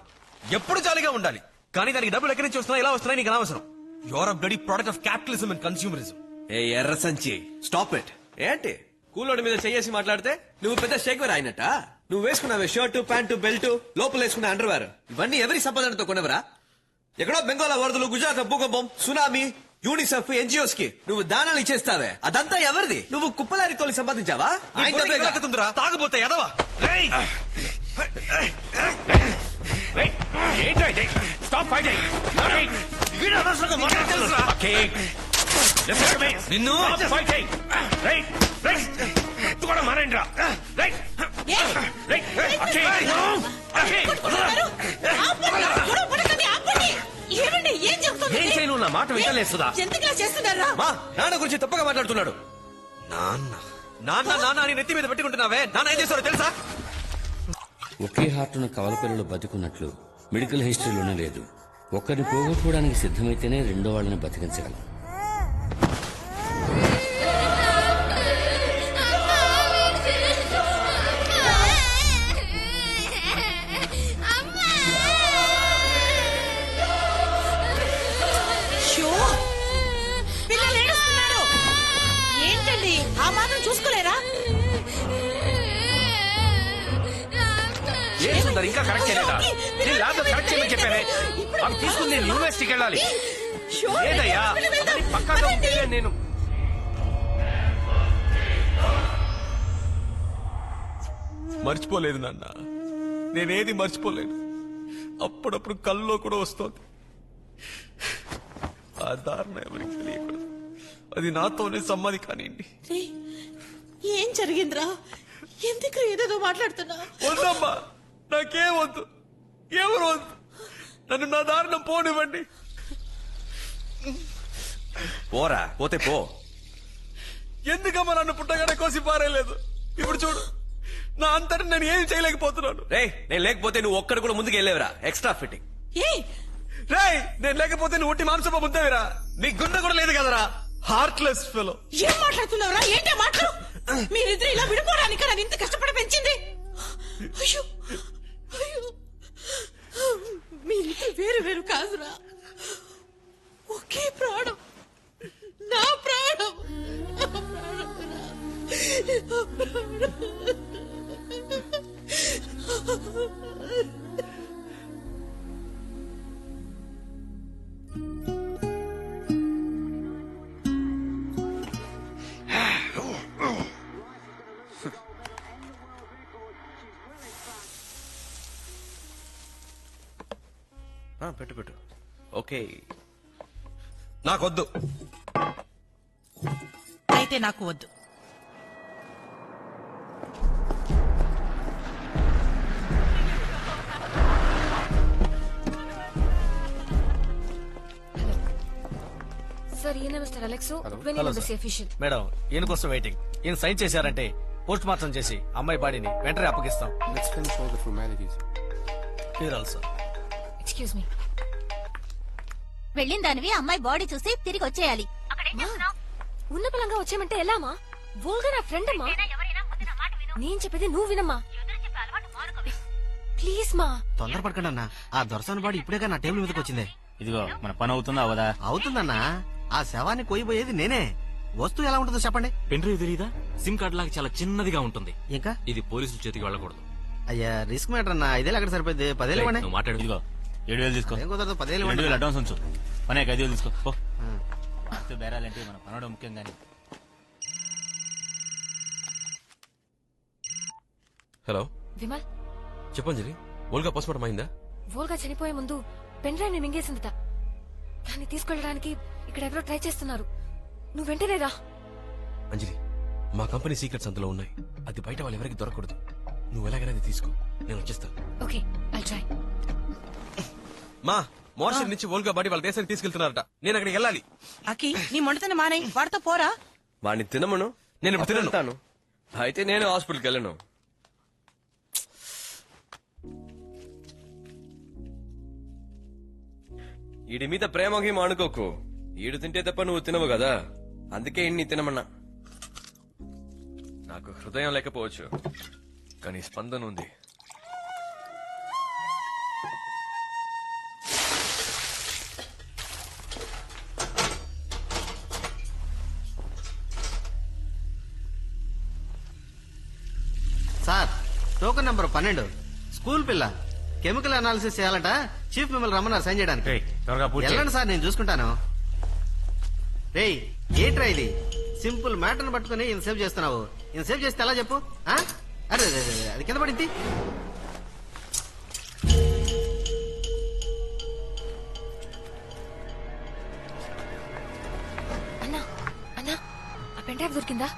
ఎప్పుడు జాలీగా ఉండాలి, కానీ దానికి డబ్బులు ఎక్కడి నుంచి వస్తున్నాయి, ఎలా వస్తున్నాయి నీకు అనవసరం. Your a bloody product of capitalism and consumerism. ఏ ఎర్ర సంచి, స్టాప్ ఇట్. ఏంటి కూలోడి మీద చెయ్యేసి మాట్లాడితే నువ్వు పెద్ద షేక్వేర్ అయినట్ట? నువ్వు వేసుకున్నావే షర్టు, ప్యాంటు, బెల్ట్, లోపల వేసుకున్న అండర్వేర్, ఇవన్నీ ఎవరి సంపాదనతో కొనవరా? ఎక్కడో బెంగాల్ వరదలు, గుజరాత్ భూకంపం, సునామీ, యూనిసెఫ్, ఎన్జిఓస్ కి నువ్వు దానాలు ఇచ్చేస్తావే, అదంతా ఎవరిది? నువ్వు కుప్పలారి తోలి సంపాదించావా? తాగబోతే ఎదవా. నిన్ను ఏమండి, ఏం చెప్తుంది? ఏం చేయను, నా మాట వింటలేస్తుందా? ఎందుకు చేస్తున్నారా? నాన్న గురించి తప్పగా మాట్లాడుతున్నాడు. నాన్న నాన్న నాన్న అని నెత్తి మీద పెట్టుకుంటున్నావే. నాన్న ఏం చేస్తారో తెలుసా? ఒకే హార్టున కవల పిల్లలు బతికున్నట్లు మెడికల్ హిస్టరీలోనే లేదు. ఒకరిని పోగొట్టుకోవడానికి సిద్ధమైతేనే రెండో వాళ్ళని బతికించగలం. పిల్లలు ఏడుస్తున్నారు. ఏం సుందర్ ఇంకా కరెక్ట్ చేయలేదా? నేను ల్యాబ్ కరెక్ట్ చేయమని చెప్పానే. అవి తీసుకుని నేను యూనివర్సిటీకి వెళ్ళాలి. లేదయ్యా అవన్నీ పక్కాగా ఉంటే నేను మర్చిపోలేదు నాన్న, నేనేది మర్చిపోలేదు. అప్పుడప్పుడు కల్లో కూడా వస్తోంది. ఆ దారుణం ఎవరికి తెలియకూడదు. అది నాతోనే సమ్మతి కానివ్వండి. ఏం జరిగిందిరా? ఎందుకు ఏదేదో మాట్లాడుతున్నా? వద్దమ్మా, నాకేం వద్దు, ఎవరు వద్దు. నన్ను నా దారుణం పోనివ్వండి. పోరా, పోతే పో. ఎందుకమ్మా నన్ను పుట్టగానే కోసి పారేయలేదు? ఇప్పుడు చూడు, నా అంతటి నేను ఏం చేయలేకపోతున్నాను. రే, నేను లేకపోతే నువ్వు ఒక్కడు కూడా ముందుకు వెళ్ళేవరా? Extra fitting. రే, నేను లేకపోతే నువ్వు ఒట్టి మాంసప ముద్దవిరా. నీ గుండె కూడా లేదు కదరా, హార్ట్లెస్ ఫెలో. ఏం మాట్లాడుతున్నావురా? ఏంటి మాటలు? మీరిద్దరు ఇలా విడిపోవడానికి నన్ను ఇంత కష్టపడి పెంచింది. అయ్యో అయ్యో, మీరిద్దరు వేరు వేరు కాదురా, ఒకే ప్రాణం. నా ప్రాణం, నా ప్రాణంరా. నా ప్రాణం. పెట్టు పెట్టు. ఓకే, నాకొద్దు. అయితే నాకు వద్దు. సార్, ఈయన మిస్టర్ అలెక్స్, అఫీషియల్. మేడం, ఈయన కోసం వెయిటింగ్. ఈయన సైన్ చేశారంటే పోస్ట్ మార్టం చేసి అమ్మాయి బాడీని వెంటనే అప్పగిస్తాం. Excuse me. వెళ్ళిన దానివి అమ్మాయి బాడీ చూసి తిరిగి వచ్చేయాలి. ఉన్న పలంగా వచ్చేయమంటే ఎలామా? వోల్గా నా ఫ్రెండ్ అమ్మా. నేను చెప్పేది నువ్వు వినమ్మా ప్లీజ్ మా. తొందరపడకండి అన్న, ఆ దొరసాని బాడీ ఇప్పుడేగా నా టేబుల్ మీదకి వచ్చిందే. ఇదిగో మన పని అవుతుందా అవదా? అవుతుందన్నా, ఆ శవాన్ని కొయ్యబోయేది నేనే. వస్తువు ఎలా ఉంటుందో చెప్పండి. పెన్ డ్రైవ్ తెలీదా? సిమ్ కార్డ్ లాగా చాలా చిన్నదిగా ఉంటుంది. ఇంకా ఇది పోలీసుల చేతికి వెళ్ళకూడదు. అయ్యా, రిస్క్ మ్యాటర్ అన్న. 5,000 ఎక్కడ సరిపోయింది? 10,000 ఇవ్వండి. నువ్వు మాట్లాడు. ఇదిగో 7,000 తీసుకో. ఏం కుదరదు, 10,000 ఇవ్వండి. 2,000 అడ్వాన్స్ ఉంచు. పనే 5,000 తీసుకో. పో. బేరాలంటే మన పనడం ముఖ్యం గానీ. హలో విమల్, చెప్పండి. ఓల్గా పోస్ట్మార్టం అయిందా? వోల్గా చనిపోయే ముందు పెన్ డ్రైవ్ ని మింగేసిందట. దాన్ని తీసుకెళ్ళడానికి ఇక్కడ ఎవరో ట్రై చేస్తున్నారు. నువ్వు వెంటనే రా. అంజలి, మా కంపెనీ సీక్రెట్స్ అందులో ఉన్నాయి. అది బయట వాళ్ళు ఎవరికి దొరకకూడదు. నువ్వు ఎలాగైనా అది తీసుకో, నేను వచ్చేస్తాను. Okay, I'll try. మా మోర్షల్ నుంచి ఓల్గా బాడీ వాళ్ళ దేశానికి తీసుకెళ్తున్నారట. నేను అక్కడికి వెళ్ళాలి. అకి, నీ మొండతన మానే, వాడితో పోరా. వాడిని తినమను. నేను ఇప్పుడు తినను. అయితే నేను హాస్పిటల్కి వెళ్ళను. ఈడి మీద ప్రేమకి అనుకోకు. ఈడు తింటే తప్ప నువ్వు తినవు కదా, అందుకే ఇన్ని తినమన్నా. నాకు హృదయం లేకపోవచ్చు, కానీ స్పందన ఉంది. సార్, టోకెన్ నెంబర్ 12, స్కూల్ పిల్ల. కెమికల్ అనాలిసిస్ చేయాలట. చీఫ్ మిమ్మల్ని రమ్మన్నారు సైన్ చేయడానికి. వెళ్ళండి సార్, నేను చూసుకుంటాను. రేయ్, ఏంట్రా ఇది? సింపుల్ మ్యాటర్ని పట్టుకుని ఈయన సేవ్ చేస్తున్నావు. ఈయన సేవ్ చేస్తే ఎలా చెప్పు? అరే అది కింద పడింది. అన్నా అన్నా, ఆ పెన్ డ్రైవ్ దొరికిందా?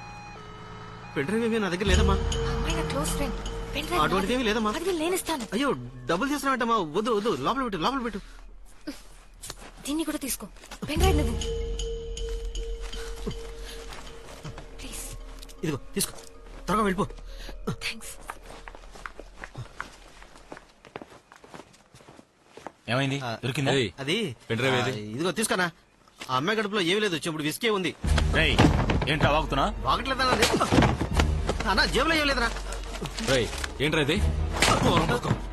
పెన్ డ్రైవ్ ఏమీ నా దగ్గర లేదమ్మా. అమ్మాయి నా క్లోజ్ ఫ్రెండ్. పెన్ డ్రైవ్ అటువంటిది ఏమీ లేదమ్మా. అది నేనిస్తాను. అయ్యో, డబ్బులు చేస్తున్నావేంటమ్మా? వద్దు వద్దు, లోపల పెట్టు, లోపల పెట్టు. దీన్ని కూడా తీసుకో. పెన్ డ్రైవ్ నువ్వు ప్లీజ్. ఇదిగో తీసుకో, త్వరగా వెళ్ళిపో. థ్యాంక్స్. ఏమైంది? దొరికిందా? అది ఇదిగో తీసుకోనా. ఆ అమ్మాయి గడుపులో ఏమీ లేదు, చెప్పుడు విస్కే ఉంది. ఏంట్రా వాగుతున్నా? వాగట్లేదన్నా. అన్నా, జేబులో ఏం లేదరా. ఏంట్రా ఇది?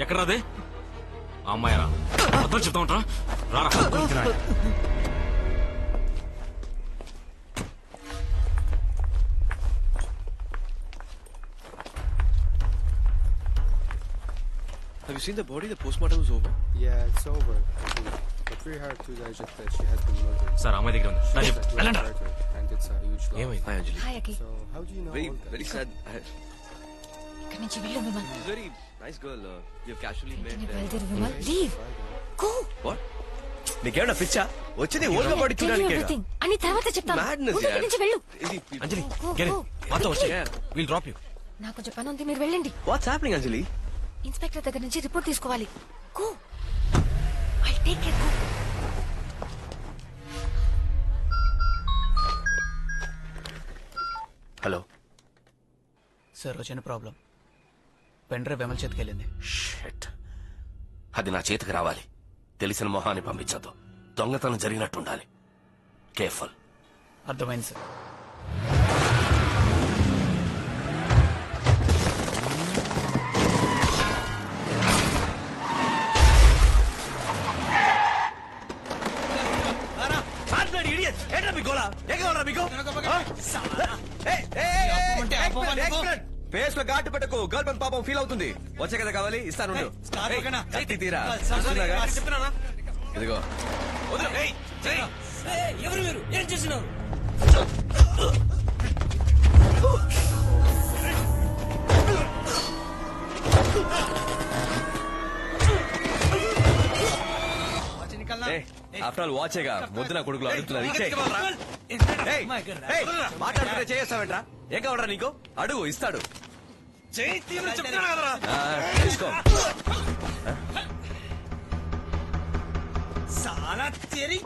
ఎక్కడా అదే? అమ్మాయిరా, అర్థం చెప్తా ఉంటా. Have you seen the body? The postmortem is over. Yeah, it's over. But we heard to digest that she has been murdered. Sir అమ్మాయి దగ్గర ఉంది She said to her murder, and it's a huge loss. Hi, Anjali. Hi Akhi. So how do you know Very, all that? very sad. ఇక్కడి నుంచి వెళ్ళు Vimal. She's very nice girl. You've casually met. బయలుదేరు Vimal. Leave. Go. What? నీకేమన్నా పిచ్చా వచ్చింది Olga body Tell you చూడడానికి everything. అని తర్వాత చెప్తాను. Madness, ముందు ఇక్కడి yeah. నుంచి వెళ్ళు. అంజలి Go, get it. go. మాతో వచ్చే Yeah. Will drop you. నాకు కొంచెం పని ఉంది, మీరు వెళ్ళండి. What's happening, Anjali? ఇన్స్పెక్టర్ దగ్గర నుంచి రిపోర్ట్ తీసుకోవాలి. Go. I take it. Go. Hello sir వచ్చిన ప్రాబ్లం పెన్ డ్రైవ్ వెమల్ చేతికెళ్ళింది. షిట్. అది నా చేతికి రావాలి. తెలిసిన మొహాన్ని పంపించద్దు. దొంగతనం జరిగినట్టుండాలి. కేర్ఫుల్. అర్థమైంది సార్. ఫేస్ లో ఘాటు పెట్టకు. గర్ల్ ఫ్రెండ్ పాపం ఫీల్ అవుతుంది. వచ్చే కదా కావాలి, ఇస్తాను. కత్తి తీరా. ఇదిగో. ఎవరు మీరు ఏం చేసినారు? ఆఫ్టర్ ఆల్ వాచేగా ముద్దు నా కొడుకులు అడుగుతున్నారు. మాట్లాడుతుంటే చేస్తావేంట్రా? ఏం కావడరా నీకు? అడుగు, ఇస్తాడు. తీసుకో. సాలా తెరి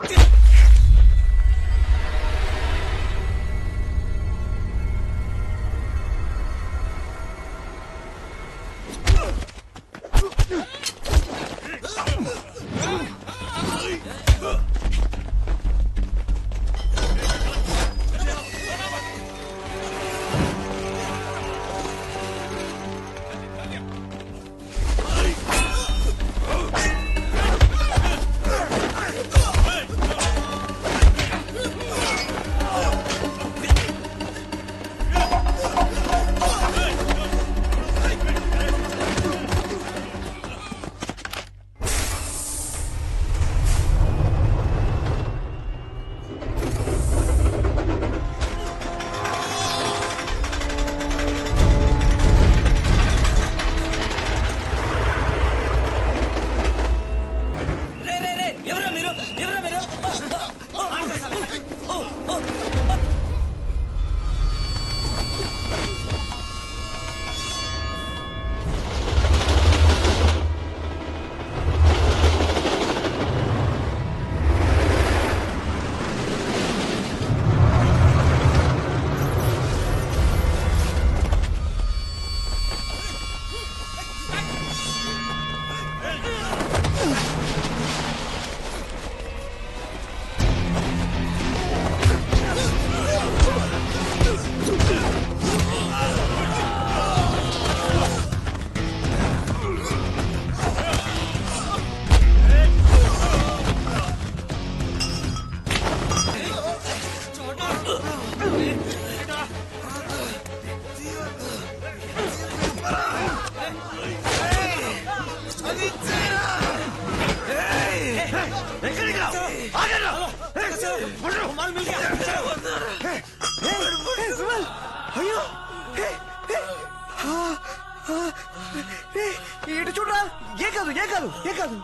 ఇటు చూడరా. ఏ కాదు, ఏ కాదు, ఏ కాదు.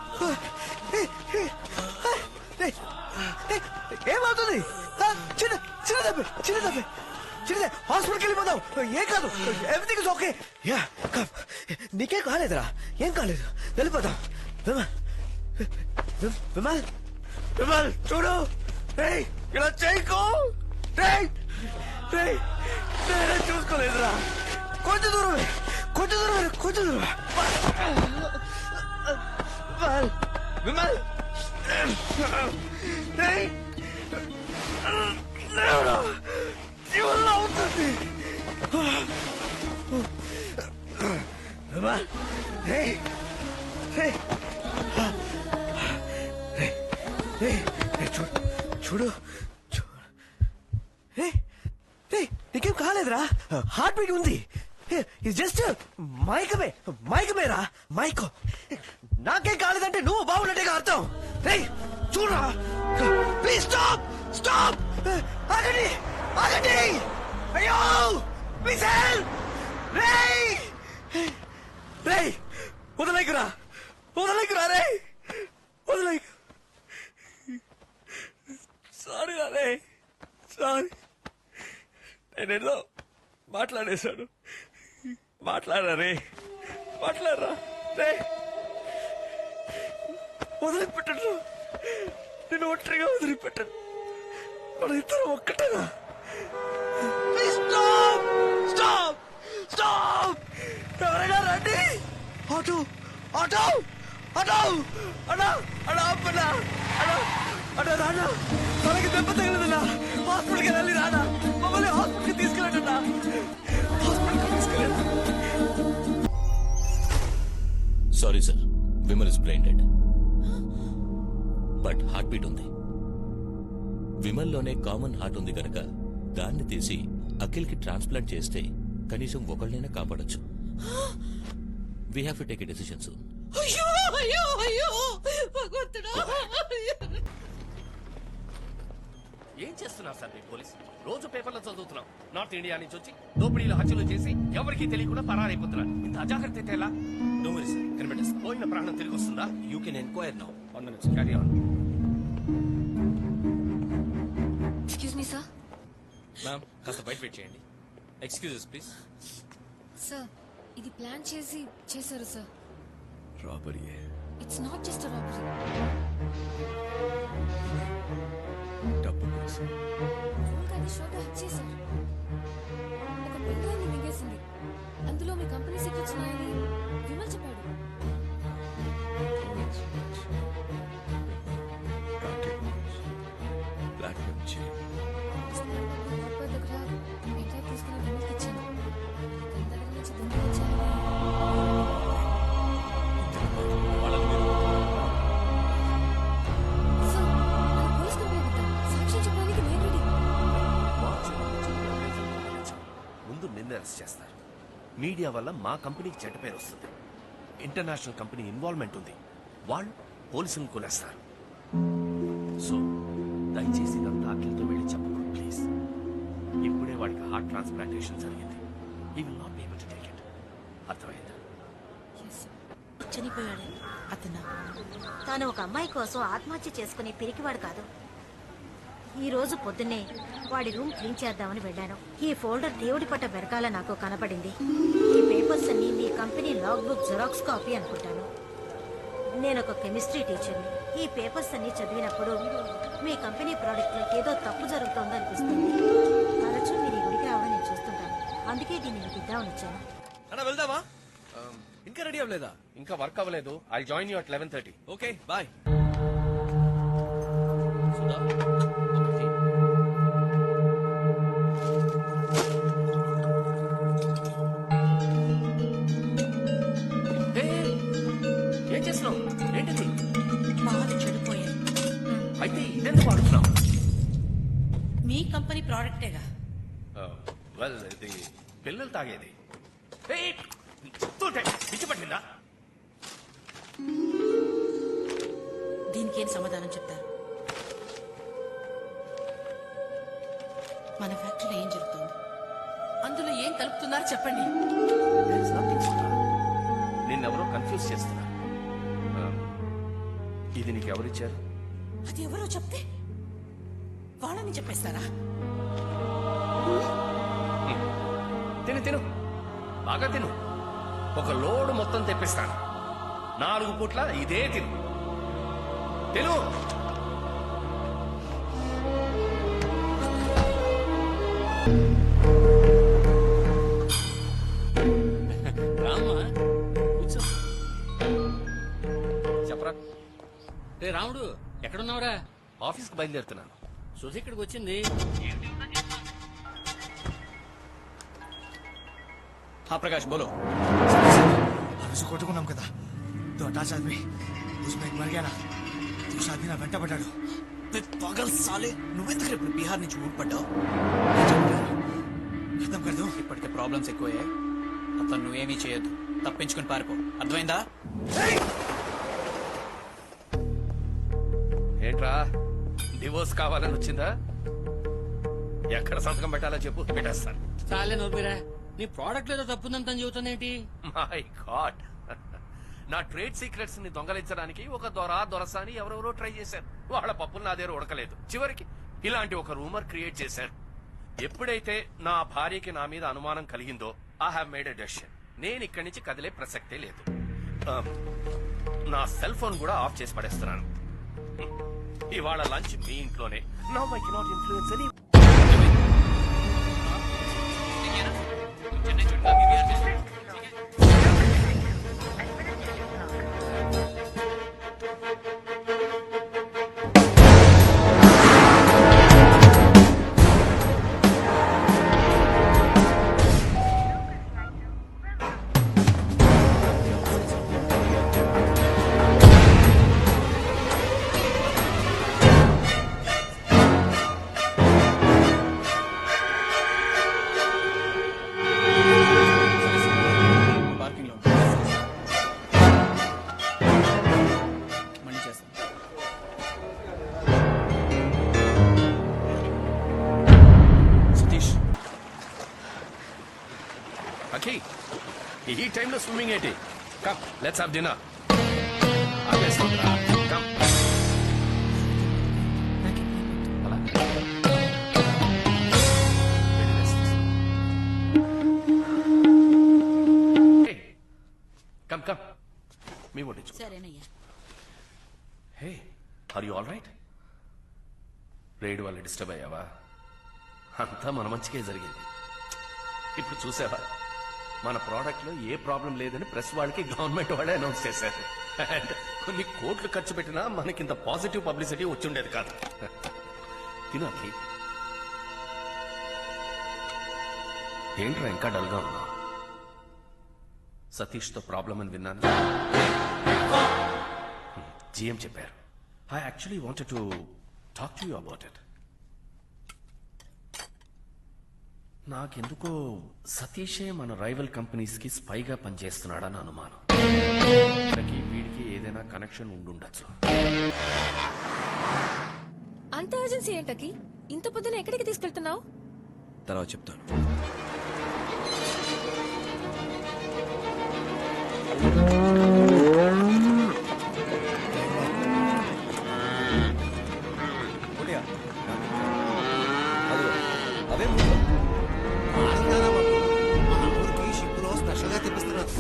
ఏమవుతుంది? చిన్న చిన్న దెబ్బ, చిన్న దెబ్బ, చిన్న హాస్పిటల్కి వెళ్ళిపోదాం. ఏం కాదు, ఎవ్రీథింగ్ ఇస్ ఓకే. నీకేం కాలేదురా, ఏం కాలేదు, వెళ్ళిపోదాం. విమల్, విమల్ చూడు. ఇలా చేయకు. నేనే చూసుకోలేదురా. కొంచెం దూరమే, కొంచెం దూరమే, కొంచెం దూరం. విమల్, జీవనంలో అవుతుంది. విమల్, చూడు, చూడు. నీకేం కాలేదురా, హార్ట్ బీట్ ఉంది. ఇది జస్ట్ మైకమేరా మైకో. నాకేం కాలేదంటే నువ్వు బాగున్నట్టుగా అర్థం. రేయ్ చూడరా, ప్లీజ్ స్టాప్ స్టాప్, ఆగండి ఆగండి, అయ్యో ప్లీజ్ హెల్ప్. రేయ్ రేయ్ వదలేకురా వదలేకురా, రేయ్ వదలేకు. సారీ రే, సారీ, నేనేదో మాట్లాడేశాడు. మాట్లాడరా రే, మాట్లాడరా రే, వదిలిపెట్టను, నేను ఒంటరిగా వదిలిపెట్టను, మన ఇద్దరం ఒక్కటేగా. స్టాప్ స్టాప్ స్టాప్, ఎవరైనా రండి. ఆటో ఆటో ఆటో, అన్నా అన్నా అన్నా అన్నా అన్నా, రానా తనకి దెబ్బ తగిలిందన్నా, హాస్పిటల్కి వెళ్ళి రానా, మమ్మల్ని హాస్పిటల్కి తీసుకెళ్ళండి అన్నా, హాస్పిటల్కి తీసుకెళ్ళండి. Sorry sir, Vimal is brain dead, but heart beat ఉంది. విమల్లోనే కామన్ హార్ట్ ఉంది కనుక దాన్ని తీసి అఖిల్కి ట్రాన్స్ప్లాంట్ చేస్తే కనీసం ఒకళ్ళైనా కాపాడొచ్చు. We have to take a decision soon. అయ్యో అయ్యో అయ్యో భగవంతుడా. ఏం చేస్తున్నారు సార్ మీ పోలీసు? రోజు పేపర్లో చదువుతున్నాం, నార్త్ ఇండియా నుంచి వచ్చి దోపిడీలు హత్యలు చేసి ఎవరికి తెలియకుండా పరారైపోతున్నారు. ఇంత అజాగ్రత్త అయితే ఎలా? కనిపెట్టేస్తా. పోయిన ప్రాణం తిరిగి వస్తుందా? You can enquire now. 1 minute, carry on. Excuse me sir. Ma'am కాస్త బయట వెయిట్ చేయండి. Excuses please. సార్ ఇది ప్లాన్ చేశారు sir. Robbery it's not just robbery. డబ్బు కోసం షోగా హక్ చేశారు. ఒక పెన్డ్రైవ్ మింగేసింది, అందులో మీ కంపెనీ సీక్రెట్స్ ఉన్నాయని విమల్ చెప్పాడు. దగ్గర పెన్డ్రైవ్ తీసుకుని విమల్కి ఇచ్చాను. తన దగ్గర నుంచి దొంగలించాలని ముందు నిన్ను అరెస్ట్ చేస్తారు. మీడియా వల్ల మా కంపెనీకి చెడ్డ పేరు వస్తుంది. ఇంటర్నేషనల్ కంపెనీ ఇన్వాల్వ్మెంట్ ఉంది, వాళ్ళు పోలీసులను కొనేస్తారు. సో దయచేసి ఇదంతా అఖిల్తో వెళ్ళి చెప్పకు ప్లీజ్. ఇప్పుడే వాడికి హార్ట్ ట్రాన్స్ప్లాంటేషన్ జరిగింది. He will not be able to take it. అర్థమైందా? చనిపోయాడు అతను. తాను ఒక అమ్మాయి కోసం ఆత్మహత్య చేసుకునే పిరికివాడు కాదు. ఈ రోజు పొద్దున్నే వాడి రూమ్ క్లీన్ చేద్దామని వెళ్ళాను. ఈ ఫోల్డర్ దేవుడి పట్ట వెనకాల నాకు కనపడింది. ఈ పేపర్స్ అన్ని మీ company log book xerox copy అనుకుంటాను. నేను ఒక కెమిస్ట్రీ టీచర్ని. ఈ పేపర్స్ అన్ని చదివినప్పుడు మీ కంపెనీ ప్రోడక్ట్ లో ఏదో తప్పు జరుగుతోంది అనిపిస్తుంది. తరచూ మీరు ఈ గుడికి రావడం నేను చూస్తుంటాను, అందుకే దీన్ని మీకు ఇద్దామని ఇచ్చాను. అన్నా వెళ్దామా? ఇంకా రెడీ అవ్వలేదా? ఇంకా వర్క్ అవ్వలేదు. I join you at 11:30. Okay bye. ఏం చేస్తున్నావు? ఏంటిది? పాలు చెడిపోయాయి. అయితే ఇదెందుకు వాడుతున్నావు? మీ కంపెనీ ప్రోడక్టేగా. వెల్, ఇది పిల్లలు తాగేది. పిచ్చి పట్టిందా? దీనికి ఏం సమాధానం చెప్తారు? మన ఫ్యాక్టరీలో ఏం జరుగుతుంది? అందులో ఏం కలుపుతున్నారో చెప్పండి. నిన్నెవరో కన్ఫ్యూజ్ చేస్తున్నారు. ఇది నీకు ఎవరిచ్చారు? అది ఎవరో చెప్తే వాళ్ళని చెప్పేస్తారా? తిను తిను, బాగా తిను. ఒక లోడు మొత్తం తెప్పిస్తాను. 4 పూట్ల ఇదే తిను. తిను. రామా కూర్చో. చెప్పరా. రే రాముడు, ఎక్కడున్నావురా? ఆఫీస్కి బయలుదేరుతున్నాను. సుధి ఇక్కడికి వచ్చింది. ప్రకాష్ బోలో. కొట్టుకున్నాం కదా, तो हताश आदमी उसमें एक मर गया ना, उस आदमी ना వెంట పడ్డాడు. పగల్ సాలే, నువ్వెందుకు ఇప్పుడు బీహార్ నుంచి ఊరు పడ్డావు? ఖతం కర్ దో. ఇప్పటికే ప్రాబ్లమ్స్ ఎక్కువయ్యాయి, అతను నువ్వేమీ చేయొద్దు, తప్పించుకుని పారిపో, అర్థమైందా? ఏంట్రా డివోర్స్ కావాలని వచ్చిందా? ఎక్కడ సంతకం పెట్టాలో చెప్పు, పెట్టేస్తాను. చాలే నోపిరా, నీ ప్రోడక్ట్ ఏదో తప్పుందని చెబుతానేంటి? మై గాడ్, నా ట్రేడ్ సీక్రెట్స్ ని దొంగలించడానికి ఒక దొరసాని ఎవరెవరో ట్రై చేశారు. వాళ్ళ పప్పులు నా దగ్గర ఉడకలేదు. చివరికి ఇలాంటి ఒక రూమర్ క్రియేట్ చేశారు. ఎప్పుడైతే నా భార్యకి నా మీద అనుమానం కలిగిందో I have made a decision. నేను ఇక్కడి నుంచి కదిలే ప్రసక్తే లేదు. నా సెల్ ఫోన్ కూడా ఆఫ్ చేసి పడేస్తున్నాను. ఇవాళ లంచ్ మీ ఇంట్లోనే. Now I cannot influence any. Parking లో మళ్ళీ చేస్తాను. సతీష్, అఖి, ఈ టైంలో స్విమ్మింగ్ ఏంటి? Come let's have dinner. Come. Come come, మీ వడ్డించు. సరేనయ్యా. Hey, are you all right? రేడు వల్ల డిస్టర్బ్ అయ్యావా? అంతా మన మంచికే జరిగింది. ఇప్పుడు చూసావా, మన ప్రోడక్ట్ లో ఏ ప్రాబ్లం లేదని ప్రెస్ వాళ్ళకి గవర్నమెంట్ వాళ్ళే అనౌన్స్ చేశారు. అండ్ కొన్ని కోట్లు ఖర్చు పెట్టినా మనకింత పాజిటివ్ పబ్లిసిటీ వచ్చుండేది కాదు. తినాకి ఏంట్రా ఇంకా డల్గా ఉన్నా? సతీష్ తో ప్రాబ్లం అని విన్నాను. జిఎం చెప్పారు. I actually wanted to talk to you about it. నాకెందుకో సతీషే మన రైవల్ కంపెనీస్ కి స్పైగా పనిచేస్తున్నాడని అనుమానం. వీడికి ఏదైనా కనెక్షన్ ఉండుండొచ్చు. అంత అర్జెన్సీ ఏంటకి? ఇంత పొద్దున ఎక్కడికి తీసుకెళ్తున్నావు? తర్వాత చెప్తాను. షిప్లో స్పెషల్ గా తెప్పిస్తున్నారు.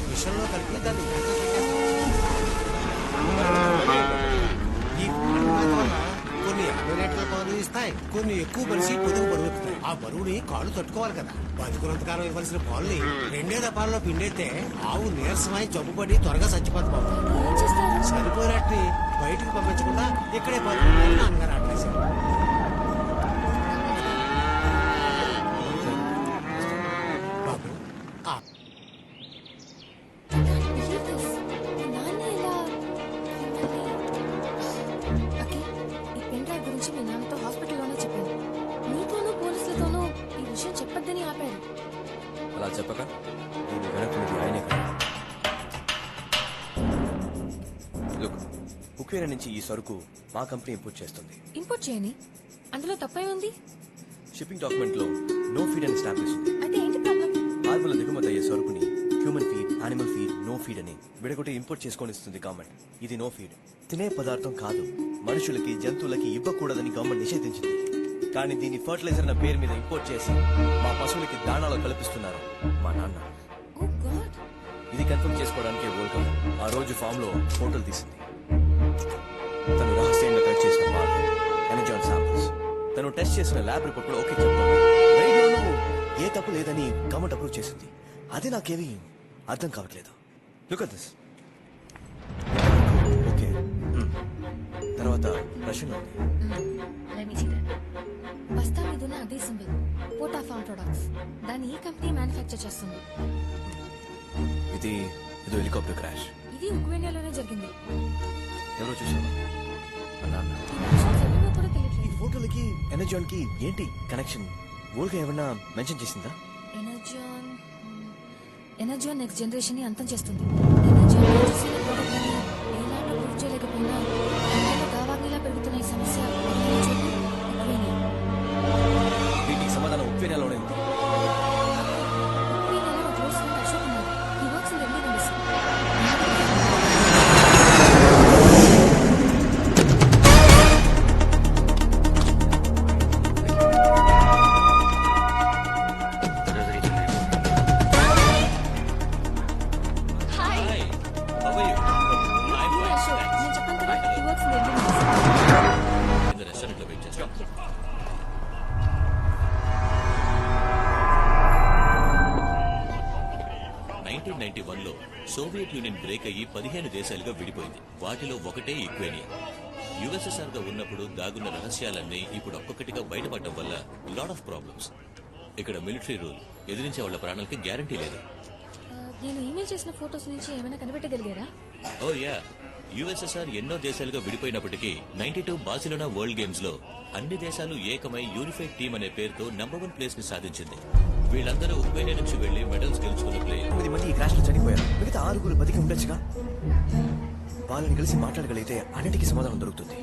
మిషన్ లో కలిపి దాన్ని ఈ వల్ల కొన్ని 50 లీటర్ల పాలు ఇస్తాయి, కొన్ని ఎక్కువ బలిసి పొదుగు బరువు ఎక్కుతాయి. ఆ బరువుని కాళ్ళు తట్టుకోవాలి కదా. బతుకున్నంతకాలం ఇవ్వాల్సిన పాలని 2 దపాలలో పిండేస్తే ఆవు నీరసమై జబ్బుపడి త్వరగా చచ్చిపోతుంది బాబు. సరిపోయినట్టు బయటకు పంపించకుండా ఇక్కడే పాలు నాన్నగారు ఆడేశారు. బాబు గురించి మీ నాన్నతో హాస్పిటల్లోనే చెప్పాను. నీతోనూ పోలీసులతోనూ ఈ విషయం చెప్పొద్దని ఆపాడు. అలా చెప్పక దీని వెనక్కున్నది ఆయనే కదా. లుక్, కుక్వేరా నుంచి ఈ సరుకు మా కంపెనీ ఇంపోర్ట్ చేస్తుంది. ఇంపోర్ట్ చేయని, అందులో తప్పే ఉంది. షిప్పింగ్ డాక్యుమెంట్ లో నో ఫీడ్ అని స్టాంప్ వేసింది. అయితే ఏంటి ప్రాబ్లం? హార్బర్లో దిగుమతి అయ్యే సరుకుని human feed, animal feed, no feed అని విడగొట్టి ఇంపోర్ట్ చేసుకొని ఇస్తుంది గవర్నమెంట్. ఇది నో ఫీడ్, తినే పదార్థం కాదు, మనుషులకి జంతువులకి ఇవ్వకూడదని గవర్నమెంట్ నిషేధించింది. కానీ దీన్ని ఫర్టిలైజర్ అన్న పేరు మీద ఇంపోర్ట్ చేసి మా పశువులకి దాణాలో కల్పిస్తున్నారు మా నాన్న. ఇది కన్ఫర్మ్ చేసుకోవడానికి వరల్డ్ ఆ రోజు ఫామ్ లో ఫోటోలు తీసింది. తను రహస్యంగా కట్ చేసిన పాలు, ఎనర్జాన్ శాంపిల్స్, తను టెస్ట్ చేసిన ల్యాబ్ రిపోర్ట్ కూడా ఓకే చెప్తుంది. రైడ్లోనూ ఏ తప్పు లేదని గవర్నమెంట్ అప్రూవ్ చేసింది. అది నాకేమీ అర్థం కావట్లేదు. Look at this. ఓకే, తర్వాత రష్యన్ ఉంది. బస్తా మీద ఉన్న అదే సింబల్ పోటా ఫార్మ్ ప్రొడక్ట్స్. దాన్ని ఈ కంపెనీ మ్యానుఫ్యాక్చర్ చేస్తుంది. ఇది ఏదో హెలికాప్టర్ క్రాష్. ఇది ఉక్రెయిన్లోనే జరిగింది. ఎవరో చూసావా? మా నాన్న. ఈ ఫోటోలకి ఎనర్జాన్ కి ఏంటి కనెక్షన్? ఊరిగా ఏమన్నా మెన్షన్ చేసిందా? ఎనర్జాన్ ఎనర్జీ నెక్స్ట్ జనరేషన్ ని అంతం చేస్తుంది. ఎనర్జీ చేసిన product ని ఏనాడు ప్రూవ్ చేయలేకపోయినా దావాగ్నిలా పెరుగుతున్న ఈ సమస్య ఉక్రెయిన్. వీటికి సమాధానం ఉక్రెయిన్లోనే ఉంది. ఉక్రెయిన్లో క్లోజ్ ఫ్రెండ్ అశోక్ ఉన్నారు. He works in the Indian embassy. Restaurant లో వెయిట్ చేస్తాం. లో సోవియట్ యూనియన్ బ్రేక్ అయ్యి 15 దేశాలుగా విడిపోయింది. వాటిలో ఒకటే యుక్రెయిన్. యుఎస్ఎస్ఆర్ గా ఉన్నప్పుడు దాగున్న రహస్యాలన్నీ ఇప్పుడు ఒక్కొక్కటిగా బయటపడటం వల్ల లాట్ ఆఫ్ ప్రాబ్లమ్స్. ఇక్కడ మిలిటరీ రూల్ ఎదిరించే వాళ్ళ ప్రాణాలకి గ్యారంటీ లేదు. నేను ఈమెయిల్ చేసిన ఫోటోస్ నుంచి ఏమైనా కనిపెట్టగలిగారా? ఓ యా, యుఎస్ఎస్ఆర్ ఎన్నో దేశాలుగా విడిపోయినప్పటికీ 92 బార్సిలోనా వరల్డ్ గేమ్స్ లో అన్ని దేశాలు ఏకమై యూనిఫైడ్ టీమ్ అనే పేరుతో నంబర్ 1 ప్లేస్ ని సాధించింది. వీళ్ళందరూ ఉక్రెయిన్ నుంచి వెళ్లి మెడల్స్ గెలుచుకున్న ప్లేయర్. 9 మంది ఈ క్రాష్ లో చనిపోయారు. మిగతా 6 బతికి ఉండొచ్చుగా. వాళ్ళని కలిసి మాట్లాడగలిగితే అన్నిటికీ సమాధానం దొరుకుతుంది.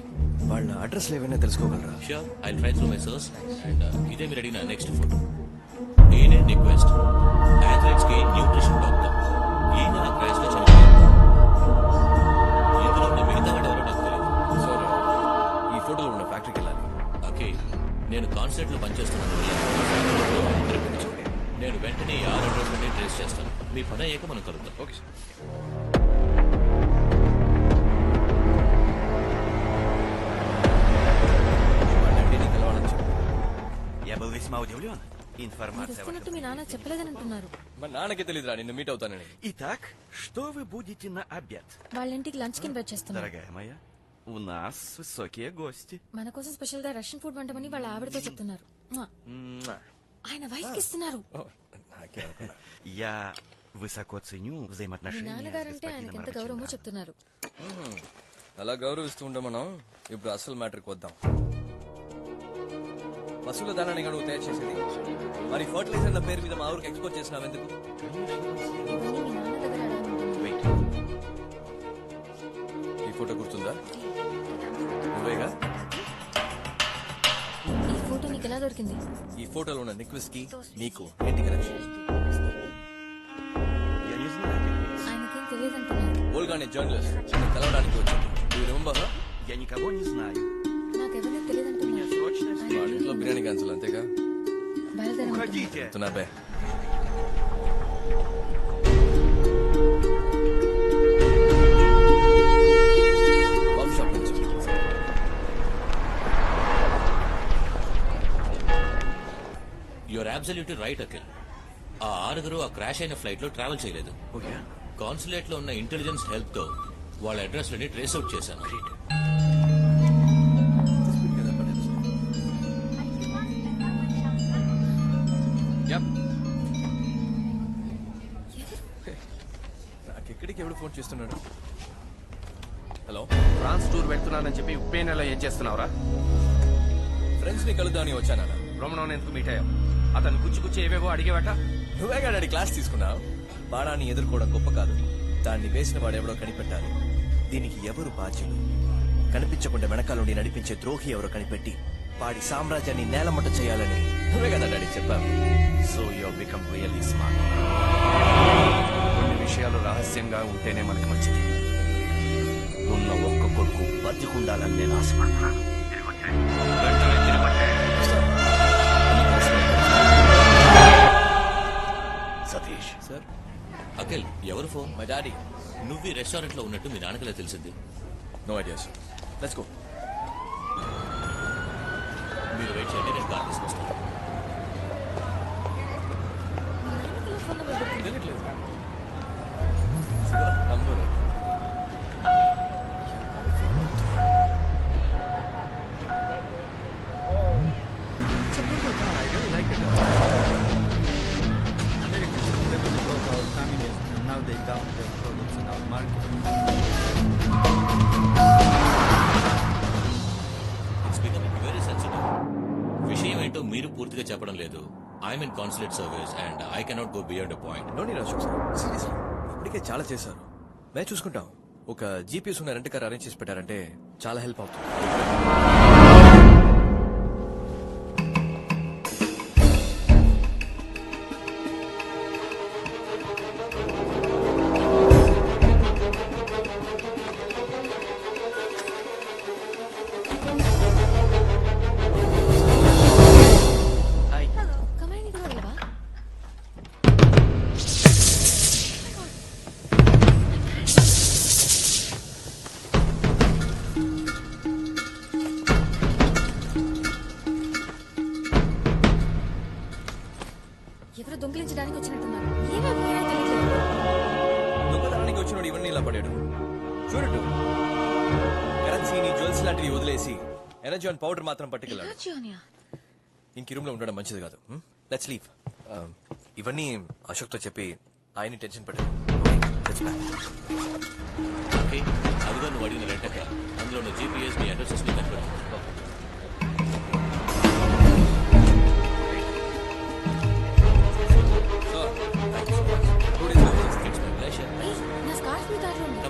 వాళ్ళ అడ్రస్ ఏమైనా తెలుసుకోగలరా? Sure, I try through my source. And ఇదే మీరు అడిగిన నెక్స్ట్ ఫోటో. ఈయనే రిక్వెస్ట్ అథ్లెట్స్ కి న్యూట్రిషన్ డాక్టర్. ఈయన ఆ క్రాష్ లో చనిపోయారు. ఇందులో ఉన్న మిగతా వాడు ఎవరో నాకు తెలియదు. సారీ, ఈ ఫోటోలో ఉన్న ఫ్యాక్టరీకి వెళ్ళాలి. ఓకే, నేను కాన్సర్ట్ లో పనిచేస్తున్నాను. నేను వెంటనే 6 అడ్రస్ నుండి ట్రేస్ చేస్తాను. మీ పని అయ్యాక మనం కలుద్దాం. Okay sir. వస్తున్నట్టు మీ నాన్న చెప్పలేదని అంటున్నారు. మా నాన్నకి తెలియదురా నిన్ను మీట్ అవుతానని. Итак, что вы будете на обед? వాళ్ళ ఇంటికి లంచ్ కి ఇన్వైట్ చేస్తున్నారు. Дорогая моя, у нас высокие гости. మన కోసం స్పెషల్ గా రష్యన్ ఫుడ్ వంటమని వాళ్ళ ఆవిడతో చెప్తున్నారు. ఆయన వైఫ్ కి ఇస్తున్నారు. Я высоко ценю మీ взаимоотношения с నాన్నగారంటే ఆయనకి господином ఎంత గౌరవమో Арчинаро. చెప్తున్నారు. అలా గౌరవిస్తూ ఉంటాం మనం. ఇప్పుడు అసలు మ్యాటర్కి వద్దాం. పశువుల దానాన్ని నువ్వు తయారు చేసేది మరి ఫర్టిలైజర్ల పేరు మీద మా ఊరికి ఎక్స్పోర్ట్ చేసినావు ఎందుకు? ఈ ఫోటో గుర్తుందా? నువ్వేగా? ఈ ఫోటో నీకు ఎలా దొరికింది? ఈ ఫోటోలో ఉన్న నిక్విస్ కి నీకు ఏంటి కనెక్షన్? ఆయనకేం తెలియదంటున్నారు. ఓల్గానే జర్నలిస్ట్ నిన్ను కలవడానికి వచ్చాను. నువ్వు రిమెంబర్ హర్? Я никого не знаю. నాకెవరిని తెలియదంటున్నారు. వాళ్ళ ఇంట్లో బిర్యానీ క్యాన్సిల్ అంతేగా? Уходите. చెప్తున్నా బే. బాబు షాప్ నుంచి యూఆర్ అబ్సల్యూట్లీ రైట్ అఖిల్. ఆ 6 ఆ క్రాష్ అయిన ఫ్లైట్ లో ట్రావెల్ చేయలేదు. కాన్సులేట్ లో ఉన్న ఇంటెలిజెన్స్ హెల్ప్ తో వాళ్ళ అడ్రస్ లని ట్రేస్ అవుట్ చేశాను. నాకెక్కడికి ఎవడు ఫోన్ చేస్తున్నాడు? హలో, ఫ్రాన్స్ టూర్ వెళ్తున్నానని చెప్పి ఉక్రెయిన్లో ఏం చేస్తున్నావురా? ఫ్రెండ్స్ ని కలుద్దామని వచ్చానా? రోమనోన్ ఎందుకు మీట్ అయ్యావు? అతను గుచ్చి ఏవేవో అడిగేవట. నువ్వేగా డాడీ క్లాస్ తీసుకున్నావు. బాణాన్ని ఎదుర్కోవడం గొప్ప కాదు, దాన్ని వేసిన వాడు ఎవడో కనిపెట్టాలి. దీనికి ఎవరు బాధ్యులు? కనిపించకుండా వెనకాల నుండి నడిపించే ద్రోహి ఎవరో కనిపెట్టి వాడి సామ్రాజ్యాన్ని నేలమట్ట చేయాలని నువ్వే కదా డాడీ చెప్పావు. So you become really smart. కొన్ని విషయాలు రహస్యంగా ఉంటేనే మనకి మంచిది. ఉన్న ఒక్క కొడుకు బతికుండాలని నేను ఆశపడుతున్నాను. సతీష్ సార్. అఖిల్, ఎవరు ఫోన్? My daddy. నువ్వు ఈ రెస్టారెంట్ లో ఉన్నట్టు మీ నాన్నకలా తెలిసింది? No idea sir. Let's go. మీరు వెయిట్ చేయండి, నేను కార్ తీసుకొస్తాను. Now they dump their products in our market. It's becoming very sensitive. విషయం ఏంటో మీరు పూర్తిగా చెప్పడం లేదు. I'm in consulate service and I cannot go beyond a point. No need Ashok sir, seriously ఇప్పటికే చాలా చేశారు. మేము చూసుకుంటాం. ఒక జీపీఎస్ ఉన్న రెంట్ కార్ అరేంజ్ చేసి పెట్టారంటే చాలా హెల్ప్ అవుతుంది. ఎవరో దొంగిలించడానికి వచ్చినట్టున్నారు. ఏమేమో తెలియట్లేదు. దొంగతనానికి వచ్చినోడు ఇవన్నీ ఇలా పడాడు. చూడట్టు కరెన్సీని జ్యువెల్స్ లాంటివి వదిలేసి ఎనర్జీ ఆన్ పౌడర్ మాత్రం పట్టుకెళ్ళాడు. ఇంక రూమ్ లో ఉండడం మంచిది కాదు. Let's leave. ఇవన్నీ అశోక్ తో చెప్పి ఆయన్ని టెన్షన్ పెట్టాడు. ఓకే, అదిగా నువ్వు అడిగిన రెంట్ కార్, అందులో ఉన్న జీపీఎస్ ని అడ్రసెస్ ని కనుక నా స్కార్ఫ్ మీ దాంట్లో ఉంది.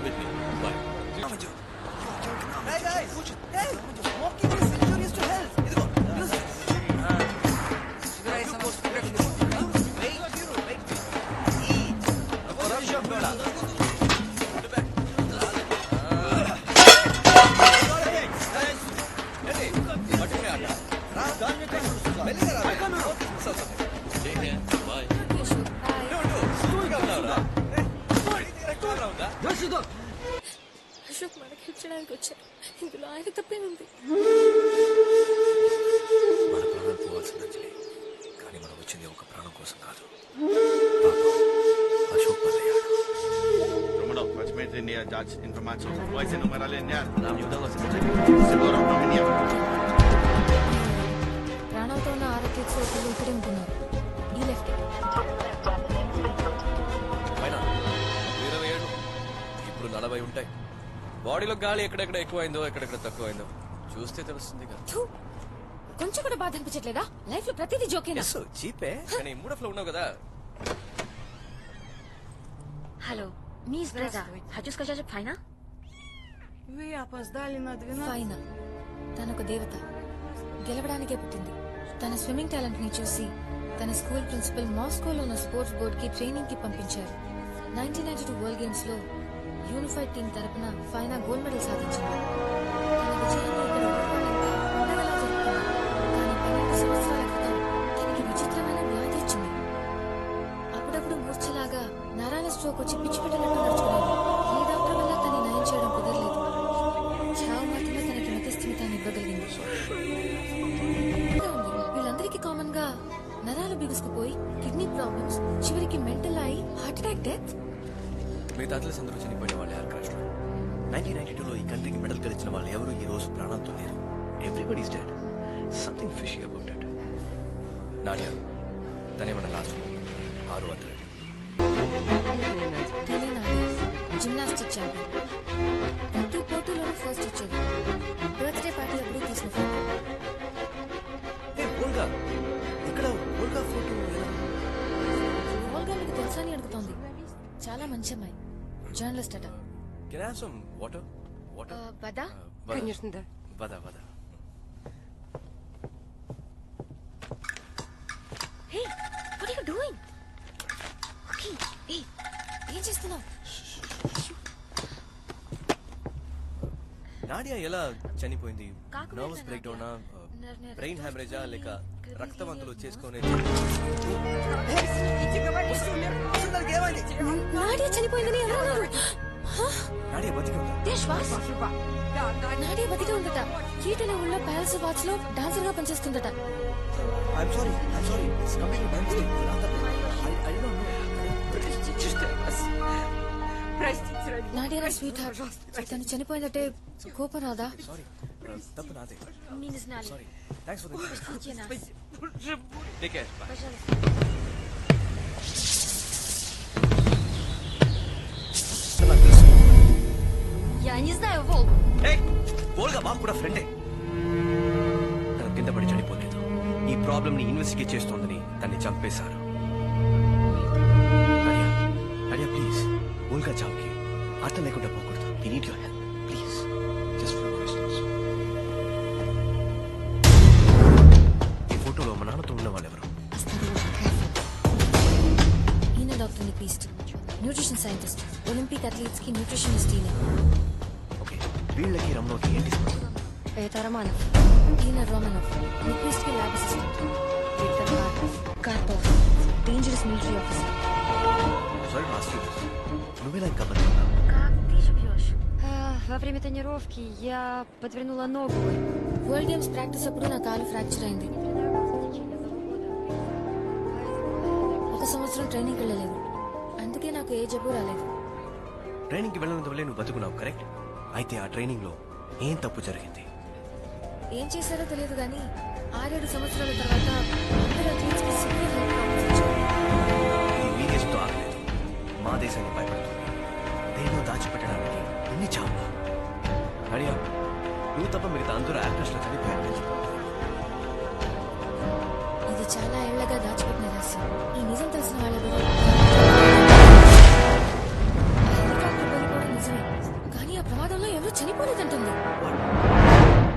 అశోక్ మనకి ఇచ్చడానికి వచ్చారు. ఇందులో ఆయన తప్పే ఉంది. మన ప్రాణాలు పోవాల్సింది అంజలి, కానీ మనం వచ్చింది ఒక ప్రాణం కోసం కాదు. Ashok బలయ్యాడు. Romano, was met in der Dutch Information. Weiß ihr Nummer alle in der? Naam Juda was Seguro nominiert. ప్రాణాలతో ఉన్న ఆరోగ్య సోకులు ఇక్కడే ఉంటున్నారు. ఈ లెఫ్ట్. పైన 27, ఇప్పుడు 40 ఉంటాయి. బాడీలో గాలి ఎక్కడెక్కడ ఎక్కువైందో ఎక్కడెక్కడ తక్కువైందో చూస్తే తెలుస్తుంది కదా. కొంచెం కూడా బాధ అనిపించట్లేదా? లైఫ్ లో ప్రతిదీ జోకేనా? చీపే కానీ మూడ్ లో ఉన్నావు కదా. Hallo, mi jest Breza. Хочу сказать, że fajna? Wy опоздали на 12. ఫైనా తనొక దేవత, గెలవడానికే పుట్టింది. తన స్విమ్మింగ్ టాలెంట్ ని చూసి తన స్కూల్ ప్రిన్సిపల్ మాస్కోలో ఉన్న స్పోర్ట్స్ బోర్డ్ కి ట్రైనింగ్ కి పంపించారు. 1992 వరల్డ్ గేమ్స్ లో యూనిఫైడ్ టీం తరపున ఫైనా గోల్డ్ మెడల్ సాధించింది. తన విజయాన్ని ఇక్కడ ఊరువాళ్ళంతా పండగలా జరుపుకున్నారు. కానీ 12 సంవత్సరాల క్రితం తనకి విచిత్రమైన వ్యాధి వచ్చింది. అప్పుడప్పుడు మూర్ఛలాగా నరాల స్ట్రోక్ వచ్చి పిచ్చి పెట్టినట్టు నడుచుకునేది. ఏ డాక్టర్ వల్ల తనని నయం చేయడం కుదరలేదు. చావు మాత్రమే తనకి మతిస్థిమితాన్ని ఇవ్వగలిగింది. వీళ్ళందరికీ కామన్ గా నరాలు బిగుసుకుపోయి కిడ్నీ ప్రాబ్లమ్స్, చివరికి మెంటల్ అయి హార్ట్ అటాక్ డెత్. మిగతా అథ్లెట్స్ అందరూ చనిపోయిన వాళ్ళు ఎయిర్ క్రాష్ లో. 1992లో ఈ కంట్రీకి మెడల్ గెలిచిన వాళ్ళు ఎవరు ఈ రోజు ప్రాణంతో లేరు. Everybody's dead. Something fishy about it. Nadia తనేమన్నా లాస్ట్ 6 అథ్లెట్. Gymnastic champion. ప్రతి పోటీలోనూ ఫస్ట్ వచ్చేది. బర్త్డే పార్టీ అప్పుడు తీసిన ఫోటో. ఇక్కడ ఓల్గా ఫోటో ఓల్గా మీకు తెలుసా అని అడుగుతోంది. చాలా మంచి అమ్మాయి, జర్నలిస్ట్ అట. Can I have some water? Water? Вода? Конечно, да. Вода. Hey, what are you doing? Okay, hey, ఏం చేస్తున్నావు? నాడియా ఎలా చనిపోయింది? నర్వస్ బ్రేక్ డౌనా, బ్రెయిన్ హ్యామరేజా లేక రక్తవంతులు చేసుకునే? నాడియా చనిపోయిందని ఎవరన్నారు? నాడియా బతికి ఉందా? నాడియా బతికి ఉందట. కీటన ఊళ్ళో ప్యాలెస్ వాచ్ లో డాన్సర్ గా పనిచేస్తుందట. I'm sorry. It's completely my mistake. I don't know. Nadia నా స్వీట్ హార్ట్. తను చనిపోయిందంటే కోపం రాదా? తప్పు నాదే. Sorry. Thanks for the information. Take care. Я не знаю, Волк. Olga మాకు కూడా ఫ్రెండే. తన కింద పడి చనిపోలేదు. ఈ ప్రాబ్లమ్ ని ఇన్వెస్టిగేట్ చేస్తోందని దాన్ని చంపేశారు. నడియా ప్లీజ్ ఓల్గా చావుకి అర్థం లేకుండా పోకూడదు. We need your help please. Just few questions. ఈ ఫోటోలో మా నాన్నతో ఉన్న వాళ్ళు ఎవరు? ఈయన doctor Nyquist, nutrition scientist, Olympic athletes కి న్యూట్రిషనిస్ట్ ఈయన. ఓకే, వీళ్ళకి రమణోకి ఏంటి సంబంధం? రమానవ్, ఈయన రోమనవ్, నిక్విస్ట్ కి lab assistant. Karpov, dangerous military officer. Sorry to ask you this. నువ్వెలా ఇంకా బతుకున్నావు? Во время тренировки я подвернула ногу. వరల్డ్ గేమ్స్ ప్రాక్టీస్ అప్పుడు నా కాలు ఫ్రాక్చర్ అయింది. 1 సంవత్సరం ట్రైనింగ్ వెళ్ళలేదు, అందుకే నాకు ఏ జబ్బు రాలేదు. ట్రైనింగ్ కి వెళ్ళినంత వల్లే నువ్వు బతుకున్నావు, కరెక్ట్? అయితే ఆ ట్రైనింగ్ లో ఏం తప్పు జరిగింది? ఏం చేశారో తెలియదు కానీ 6-7 సంవత్సరాల తర్వాత అందరూ అథ్లీట్స్ కి సివియర్ హెల్త్ ప్రాబ్లమ్స్ వచ్చాయి. ఈ వీడియోస్తో ఆగలేదు, మా దేశాన్ని భయపడుతుంది. దేనిలో దాచిపెట్టడానికి ఎన్ని చావులు? అడియా, నువ్వు తప్ప మిగతా అందరూ యాక్టర్స్ లో చనిపోయారు. ఇది చాలా ఏళ్లగా దాచిపెట్టిన రహస్యం. ఈ నిజం తెలిసిన వాళ్ళెవరూ హెలికాప్టర్ వెళ్ళిపోవడం నిజమే, కానీ ఆ ప్రమాదంలో ఎవరు చనిపోలేదంటుంది.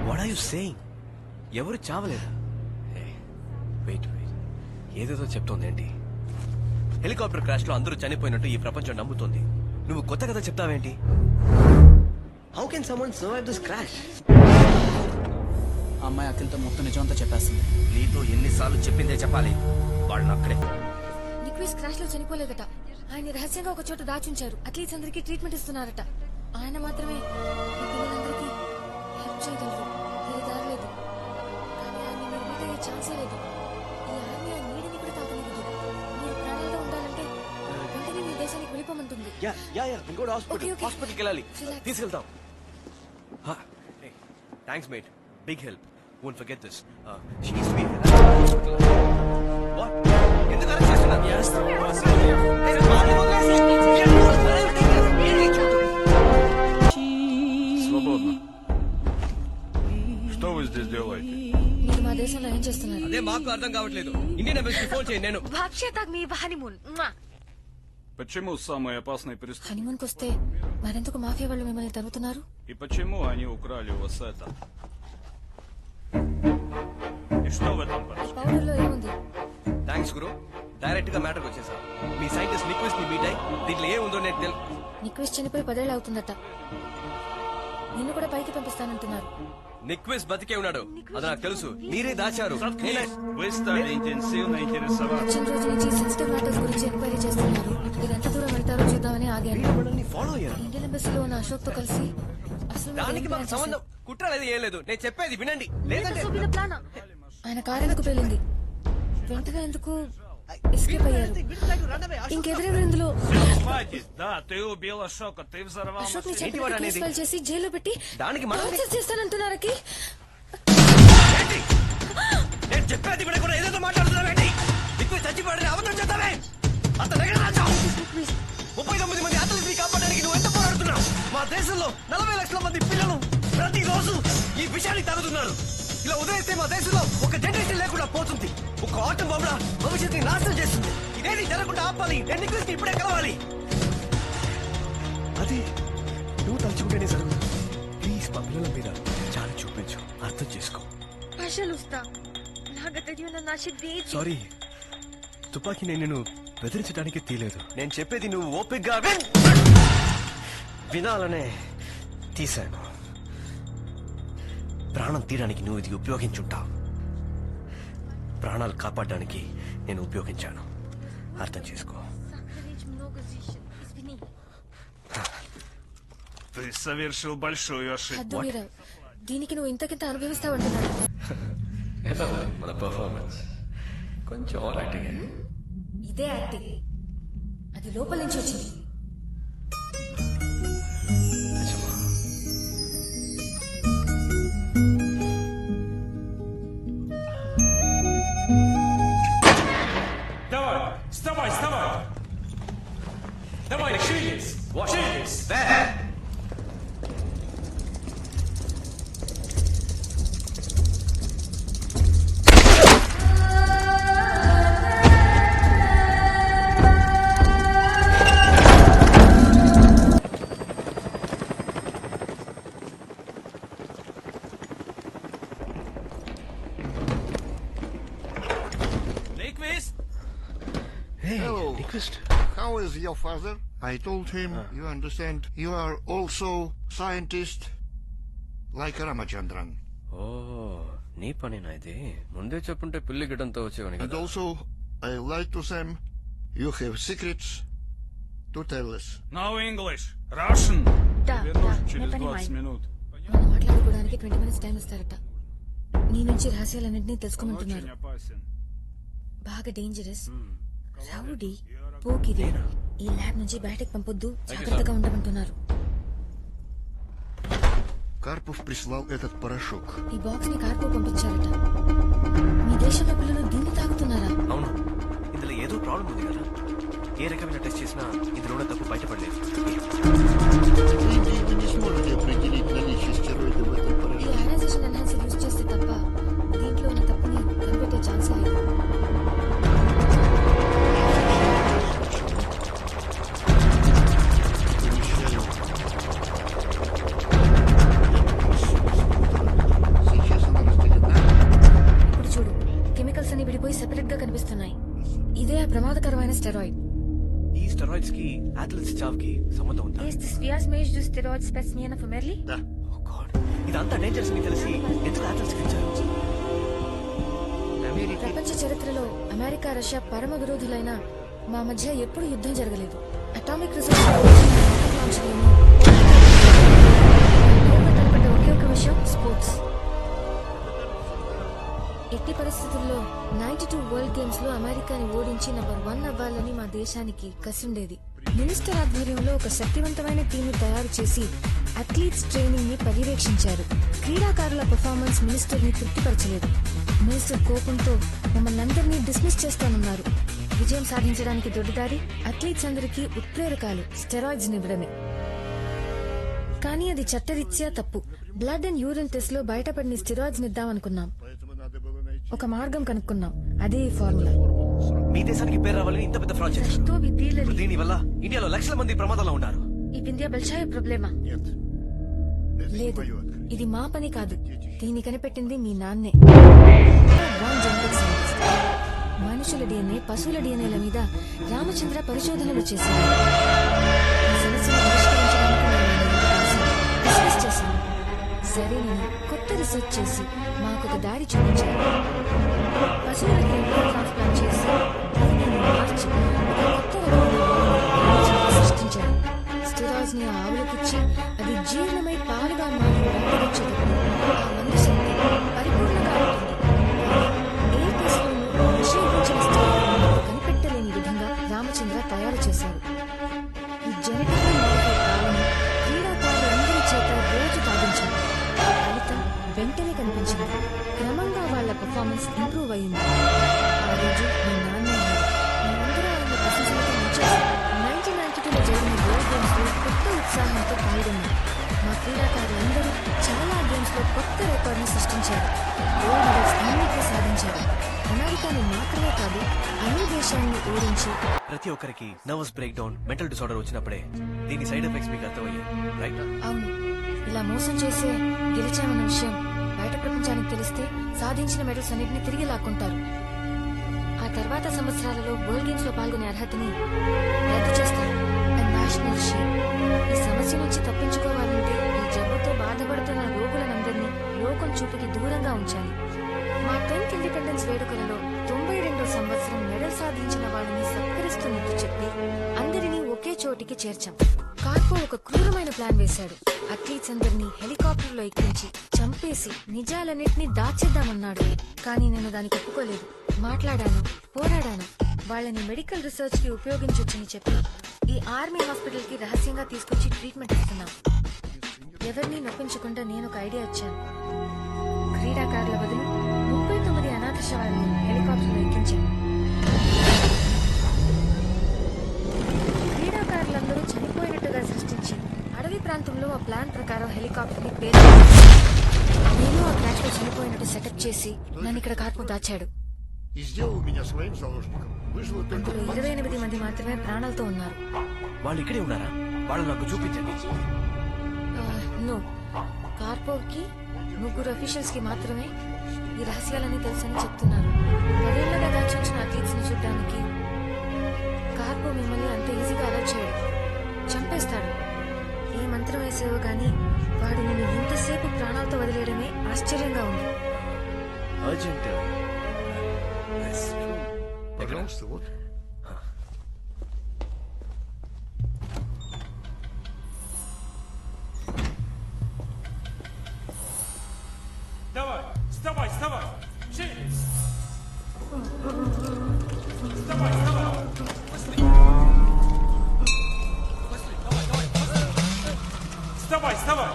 What are you saying? ఎవరు చావలేదా? వెయిట్ వెయిట్, ఏదేదో చెప్తోంది ఏంటి? హెలికాప్టర్ క్రాష్ లో అందరూ చనిపోయినట్టు ఈ ప్రపంచం నమ్ముతోంది. నువ్వు కొత్త కథ చెప్తావేంటి? How can someone survive this crash? అమ్మాయి అఖిల్తో మొత్తం నిజమంతా చెప్పేస్తుంది. నీతో ఎన్నిసార్లు చెప్పిందే చెప్పాలి, వాళ్ళని అక్కడే. నిక్విస్ క్రాష్ లో చనిపోలేదట. ఆయన రహస్యంగా ఒక చోట దాచుంచారు. అథ్లీట్స్ అందరికీ ట్రీట్మెంట్ ఇస్తున్నారట. ఆయన మాత్రమే ఈ పిల్లలందరికీ హెల్ప్ చేయగలరు. ఏ దారి లేదు, కానీ ఆయన మీరు మీద ఏ ఛాన్సే లేదు. ఈ ఆర్మీ ఆ నీడిని కూడా తాకనివ్వదు. మీరు ప్రాణాలతో ఉండాలంటే వెంటనే మీ దేశానికి వెళ్ళిపోమంటుంది. హాస్పిటల్కి వెళ్ళాలి, తీసుకెళ్తాం. Thanks mate, big help. Won't forget this. She needs to be what? ఎందుకు అరెస్ట్ చేస్తున్నారు? Свободно. Что вы здесь делаете? మీరు మా దేశంలో ఏం చేస్తున్నారు? అదే మాకు అర్థం కావట్లేదు. ఇండియన్ ఎంబసీకి ఫోన్ చేయండి. నేను భవిష్యత్ మీ హనీమూన్. Почему самые опасные преступники? హనీమూన్ కొస్తే మరెందుకు మాఫియా వాళ్ళు మిమ్మల్ని తరుగుతున్నారు? И почему они украли у вас это? И что в этом происходит? పౌడర్ లో ఏముంది? థ్యాంక్స్ గురు, డైరెక్ట్ గా మ్యాటర్కి వచ్చేసా. మీ సైంటిస్ట్ నిక్విస్ట్ ని మీట్ అయ్యి దీంట్లో ఏముందో నేను నిక్విస్ట్ చనిపోయి 10 ఏళ్ళు అవుతుందట. నిన్ను కూడా పైకి పంపిస్తానంటున్నారు. నిక్విస్ట్ బతికే ఉన్నాడు, అది నాకు తెలుసు. మీరే దాచారు. Вы стали интенсивно интересоваться. వచ్చిన రోజు నుంచి సెన్సిటివ్ మ్యాటర్స్ గురించి ఎంక్వైరీ చేస్తున్నారు. మీరు ఎంత దూరం వెళ్తారో చూద్దామని ఆగాను. ఫాలో అయ్యారు. ఇండియన్ ఎంబసీలో ఉన్న అశోక్ తో కలిసి అసలు మీరు దానికి ఏం మాకు ప్లాన్ సంబంధం కుట్ర లేదు, ఏం లేదు. నేను చెప్పేది వినండి. లేదంటే చేశారు? ఆయన కారు ఎందుకు పేలింది? వెంటనే ఎందుకు ఎస్కేప్ అయ్యారు? ఇంకెదురెవరు ఇందులో? Хватит, да, ты убил Ашока, ты взорвал అశోక్ ని машину. చెప్పినట్టు కేసు ఫైల్ చేసి జైల్లో పెట్టి దానికి మనం ప్రాసెస్ చేస్తానంటున్నారకి. నేను చెప్పేది వినకుండా ఏదేదో మాట్లాడుతున్నావేంటి? నిక్విస్ట్ చచ్చిపోయాడని అబద్ధం చెప్తావే? అతను ఎక్కడ దాచావు? 39 మంది అథ్లెట్స్ ని కాపాడడానికి నువ్వు ఎంత పోరాడుతున్నావు? మా దేశంలో 40 లక్షల మంది పిల్లలు ప్రతిరోజు ఈ విషయాన్ని తాగుతున్నారు. ఇలా వదిలేస్తే మా దేశంలో ఒక జనరేషన్ లేకుండా పోతుంది. ఒక ఆటం బాంబుల భవిష్యత్తుని నాశనం చేస్తుంది. ఇదేది జరగకుండా ఆపాలి. నేను నిక్విస్ట్ ఇప్పుడే కలవాలి. అది నువ్వు తలుచుకుంటేనే జరుగుతుంది. ప్లీజ్ మా పిల్లల మీద చాలా చూపించు, అర్థం చేసుకో. సారీ, తుపాకీ నేను బెదిరించడానికి తీయలేదు. నేను చెప్పేది నువ్వు ఓపికగా వినాలనే తీశాను. ప్రాణం తీయడానికి నువ్వు ఇది ఉపయోగించుంటావు, ప్రాణాలు కాపాడడానికి నేను ఉపయోగించాను. అర్థం చేసుకో. Ты совершил большую ошибку. హద్దు మీరా. దీనికి నువ్వు ఇంతకింత అనుభవిస్తావంటున్నాడు. మన పర్ఫార్మెన్స్ కొంచెం ఓవర్ యాక్టింగ్. ఇదే యాక్టింగ్, అది లోపల నుంచి వచ్చింది. Давай, вставай, вставай! Давай, шевелись! Шевелись! Hello. How is your father? I told him, you understand, you are also scientist like Ramachandran. ఓ నీ పనేనా ఇది ముందే చెప్పుంటే పిల్లి గిడంతో వచ్చేవాని And also, I like to them, you have secrets to tell us. Now English. Russian. Через 20 минут. మనం మాట్లాడుకోవడానికి 20 minutes time ఇస్తారట. నీ నుంచి రహస్యాలన్నింటినీ తెలుసుకోమంటున్నారు. బాగా డేంజరస్, రౌడీ, పోకిరి. ఈ ల్యాబ్ నుంచి బయటకు పంపొద్దు, జాగ్రత్తగా ఉండమంటున్నారు. Карпов прислал этот порошок. ఈ బాక్స్ ని కార్పో పంపించారట. మీ దేశంలో పిల్లలు దీన్ని తాగుతున్నారా? అవును, ఇందులో ఏదో ప్రాబ్లం ఉంది కదా. ఏ రకమైన టెస్ట్ చేసినా ఇందులో తప్పు బయటపడలేదు. Вы не сможете определить наличие стероидов в этом ఈ порошке. అయనైజేషన్ ఎన్హాన్సర్ యూజ్ చేస్తే తప్ప దీంట్లో ఉన్న తప్పుని కనిపెట్టే ఛాన్స్ లేదు. ఇప్పుడు చూడు, కెమికల్స్ అన్ని విడిపోయి సెపరేట్ గా కనిపిస్తున్నాయి. ఇదే ఆ ప్రమాదకరమైన స్టెరాయిడ్. ఈ స్టెరాయిడ్స్ కి అథ్లెట్స్ చావుకి సంబంధం ఉందా? Is this Vias Mage do steroid specimen of Merli? ఇదంతా డేంజరస్ అని తెలిసి ఎందుకు అథ్లెట్స్ కి ఇచ్చారు? ప్రపంచ చరిత్రలో అమెరికా రష్యా పరమ విరోధులైన మా మధ్య ఎప్పుడు యుద్ధం జరగలేదు. అటామిక్ రిసర్చ్ ఒకే ఒక విషయం, స్పోర్ట్స్. ఎట్టి పరిస్థితుల్లో 92 వరల్డ్ గేమ్స్ లో అమెరికాని ఓడించి నంబర్ 1 అవ్వాలని మా దేశానికి కసిండేది. మినిస్టర్ ఆధ్వర్యంలో ఒక శక్తివంతమైన టీంని తయారు చేసి అథ్లీట్స్ ట్రైనింగ్ ని పర్యవేక్షించారు. క్రీడాకారుల పెర్ఫార్మెన్స్ మినిస్టర్ ని తృప్తిపరచలేదు. మినిస్టర్ కోపంతో మమ్మల్ని అందరినీ డిస్మిస్ చేస్తానన్నారు. విజయం సాధించడానికి దొడ్డిదారి అథ్లీట్స్ అందరికీ ఉత్ప్రేరకాలు స్టెరాయిడ్స్ ఇవ్వడమే. కానీ అది చట్టరీత్యా తప్పు. బ్లడ్ అండ్ యూరిన్ టెస్ట్ లో బయటపడిన స్టెరాయిడ్స్ ఇద్దామనుకున్నాం. ఒక మార్గం కనుక్కున్నాం, అదే ఈ ఫార్ములా. మీ దేశానికి పేరు రావాలని ఇంత పెద్ద ఫ్రాడ్ చేశారు. దీని వల్ల ఇండియాలో లక్షల మంది ప్రమాదంలో ఉన్నారు. ఈ పిండియా బల్షాయ ప్రాబ్లమా? లేదు, ఇది మా పని కాదు. దీన్ని కనిపెట్టింది మీ నాన్నే. మనుషుల డిఎన్ఏ, పశువుల డిఎన్ఏల మీద రామచంద్ర పరిశోధనలు చేశారు. ఈ సమస్యను పరిష్కరించడానికి డిస్కస్ చేశాను. సరేనని కొత్త రీసెర్చ్ చేసి మాకొక దారి చూపించారు. పశువుల డిఎన్ఏ ట్రాన్స్ప్లాంట్ చేసి దీనిని మార్చి కొత్త రకమైన సృష్టించారు. స్టెరాయిడ్స్ ని ఆవులకిచ్చి అది జీర్ణమై పాలుగా మారి రక్తగొచ్చేటప్పుడు ఆ మందు శక్తి పరిపూర్ణంగా ఉంటుంది. ఏ కేసులోనూ నిషేధించిన స్టెరాయిడ్ కనిపెట్టలేని విధంగా రామచంద్ర తయారు చేశారు. ఈ జెనెటిక్ మోడిఫైడ్ పాలను క్రీడాకారులందరి చేత రోజు తాగించారు. ఫలితం వెంటనే కనిపించింది. క్రమంగా వాళ్ల పర్ఫార్మెన్స్ ఇంప్రూవ్ అయింది. ఆ రోజు మీ నాన్న మేమందరూ ఆయన ప్రశంసలతో ముంచేశారు. 1992లో జరిగిన వరల్డ్ గేమ్స్ లో కొత్త ఉత్సాహంతో పాల్గొన్నారు. మా క్రీడాకారులందరూ చాలా గేమ్స్ లో కొత్త రికార్డ్ ని సృష్టించారు. గోల్డ్ మెడల్స్ అన్నిటినీ సాధించారు. అమెరికాని మాత్రమే కాదు, అన్ని దేశాలను ఓడించి. ప్రతి ఒక్కరికి nervous break down, mental disorder వచ్చినప్పుడే దీని సైడ్ ఎఫెక్ట్స్ మీకు అర్థమయ్యాయి, రైట్? అవును, ఇలా మోసం చేసే గెలిచామన్న విషయం బయట ప్రపంచానికి తెలిస్తే సాధించిన మెడల్స్ అన్నిటిని తిరిగి లాక్కుంటారు. ఆ తర్వాత సంవత్సరాలలో వరల్డ్ గేమ్స్ లో పాల్గొనే అర్హతని రద్దు చేస్తారు. National shame. ఈ సమస్య నుంచి తప్పించుకోవాలంటే ఈ జబ్బుతో బాధపడుతున్న రోగులందరినీ లోకం చూపుకి దూరంగా ఉంచాలి. మా 10th ఇండిపెండెన్స్ వేడుకలలో 92వ సంవత్సరం మెడల్ సాధించిన వాళ్ళని సత్కరిస్తున్నట్టు చెప్పి అందరినీ ఒకే చోటికి చేర్చాం. కార్పో ఒక క్రూరమైన ప్లాన్ వేశాడు. అథ్లీట్స్ అందరినీ హెలికాప్టర్లో ఎక్కించి చంపేసి నిజాలన్నింటినీ దాచేద్దామన్నాడు. కానీ నేను దానికి ఒప్పుకోలేదు. మాట్లాడాను, పోరాడాను. వాళ్ళని మెడికల్ రీసెర్చ్ కి ఉపయోగించొచ్చని చెప్పి ఈ ఆర్మీ హాస్పిటల్ కి రహస్యంగా తీసుకొచ్చి ట్రీట్మెంట్ ఇస్తున్నాం. ఎవరిని నొప్పించకుండా నేను ఒక ఐడియా ఇచ్చాను. క్రీడాకారుల బదులు 39 అనాథ శవాలను హెలికాప్టర్లో ఎక్కించాను. క్రీడాకారులందరూ చనిపోయినట్టుగా సృష్టించి అడవి ప్రాంతంలో ఆ ప్లాన్ ప్రకారం హెలికాప్టర్ ని పేరు నేను ఆ క్రాష్ లో చనిపోయినట్టు సెటప్ చేసి నన్ను ఇక్కడ కార్పు దాచాడు. అందులో 28 మంది మాత్రమే ప్రాణాలతో ఉన్నారు. వాళ్ళు ఇక్కడే ఉన్నారా? వాళ్ళు నాకు చూపించండి. నో, కార్పోకి 3 అఫీషియల్స్ కి మాత్రమే ఈ రహస్యాలన్నీ తెలుసని చెప్తున్నారు. 10 ఏళ్లుగా దాచుంచిన అథ్లీట్స్ ని చూడడానికి బాబు మిమ్మల్ని అంత ఈజీగా అలర్ట్ చేయడు, చంపేస్తాడు. ఏ మంత్రం వేసేవో గాని వాడు నిన్ను ఇంతసేపు ప్రాణాలతో వదిలేయడమే ఆశ్చర్యంగా ఉంది. Давай, вставай, вставай! Вставай, вставай! Вставай, вставай!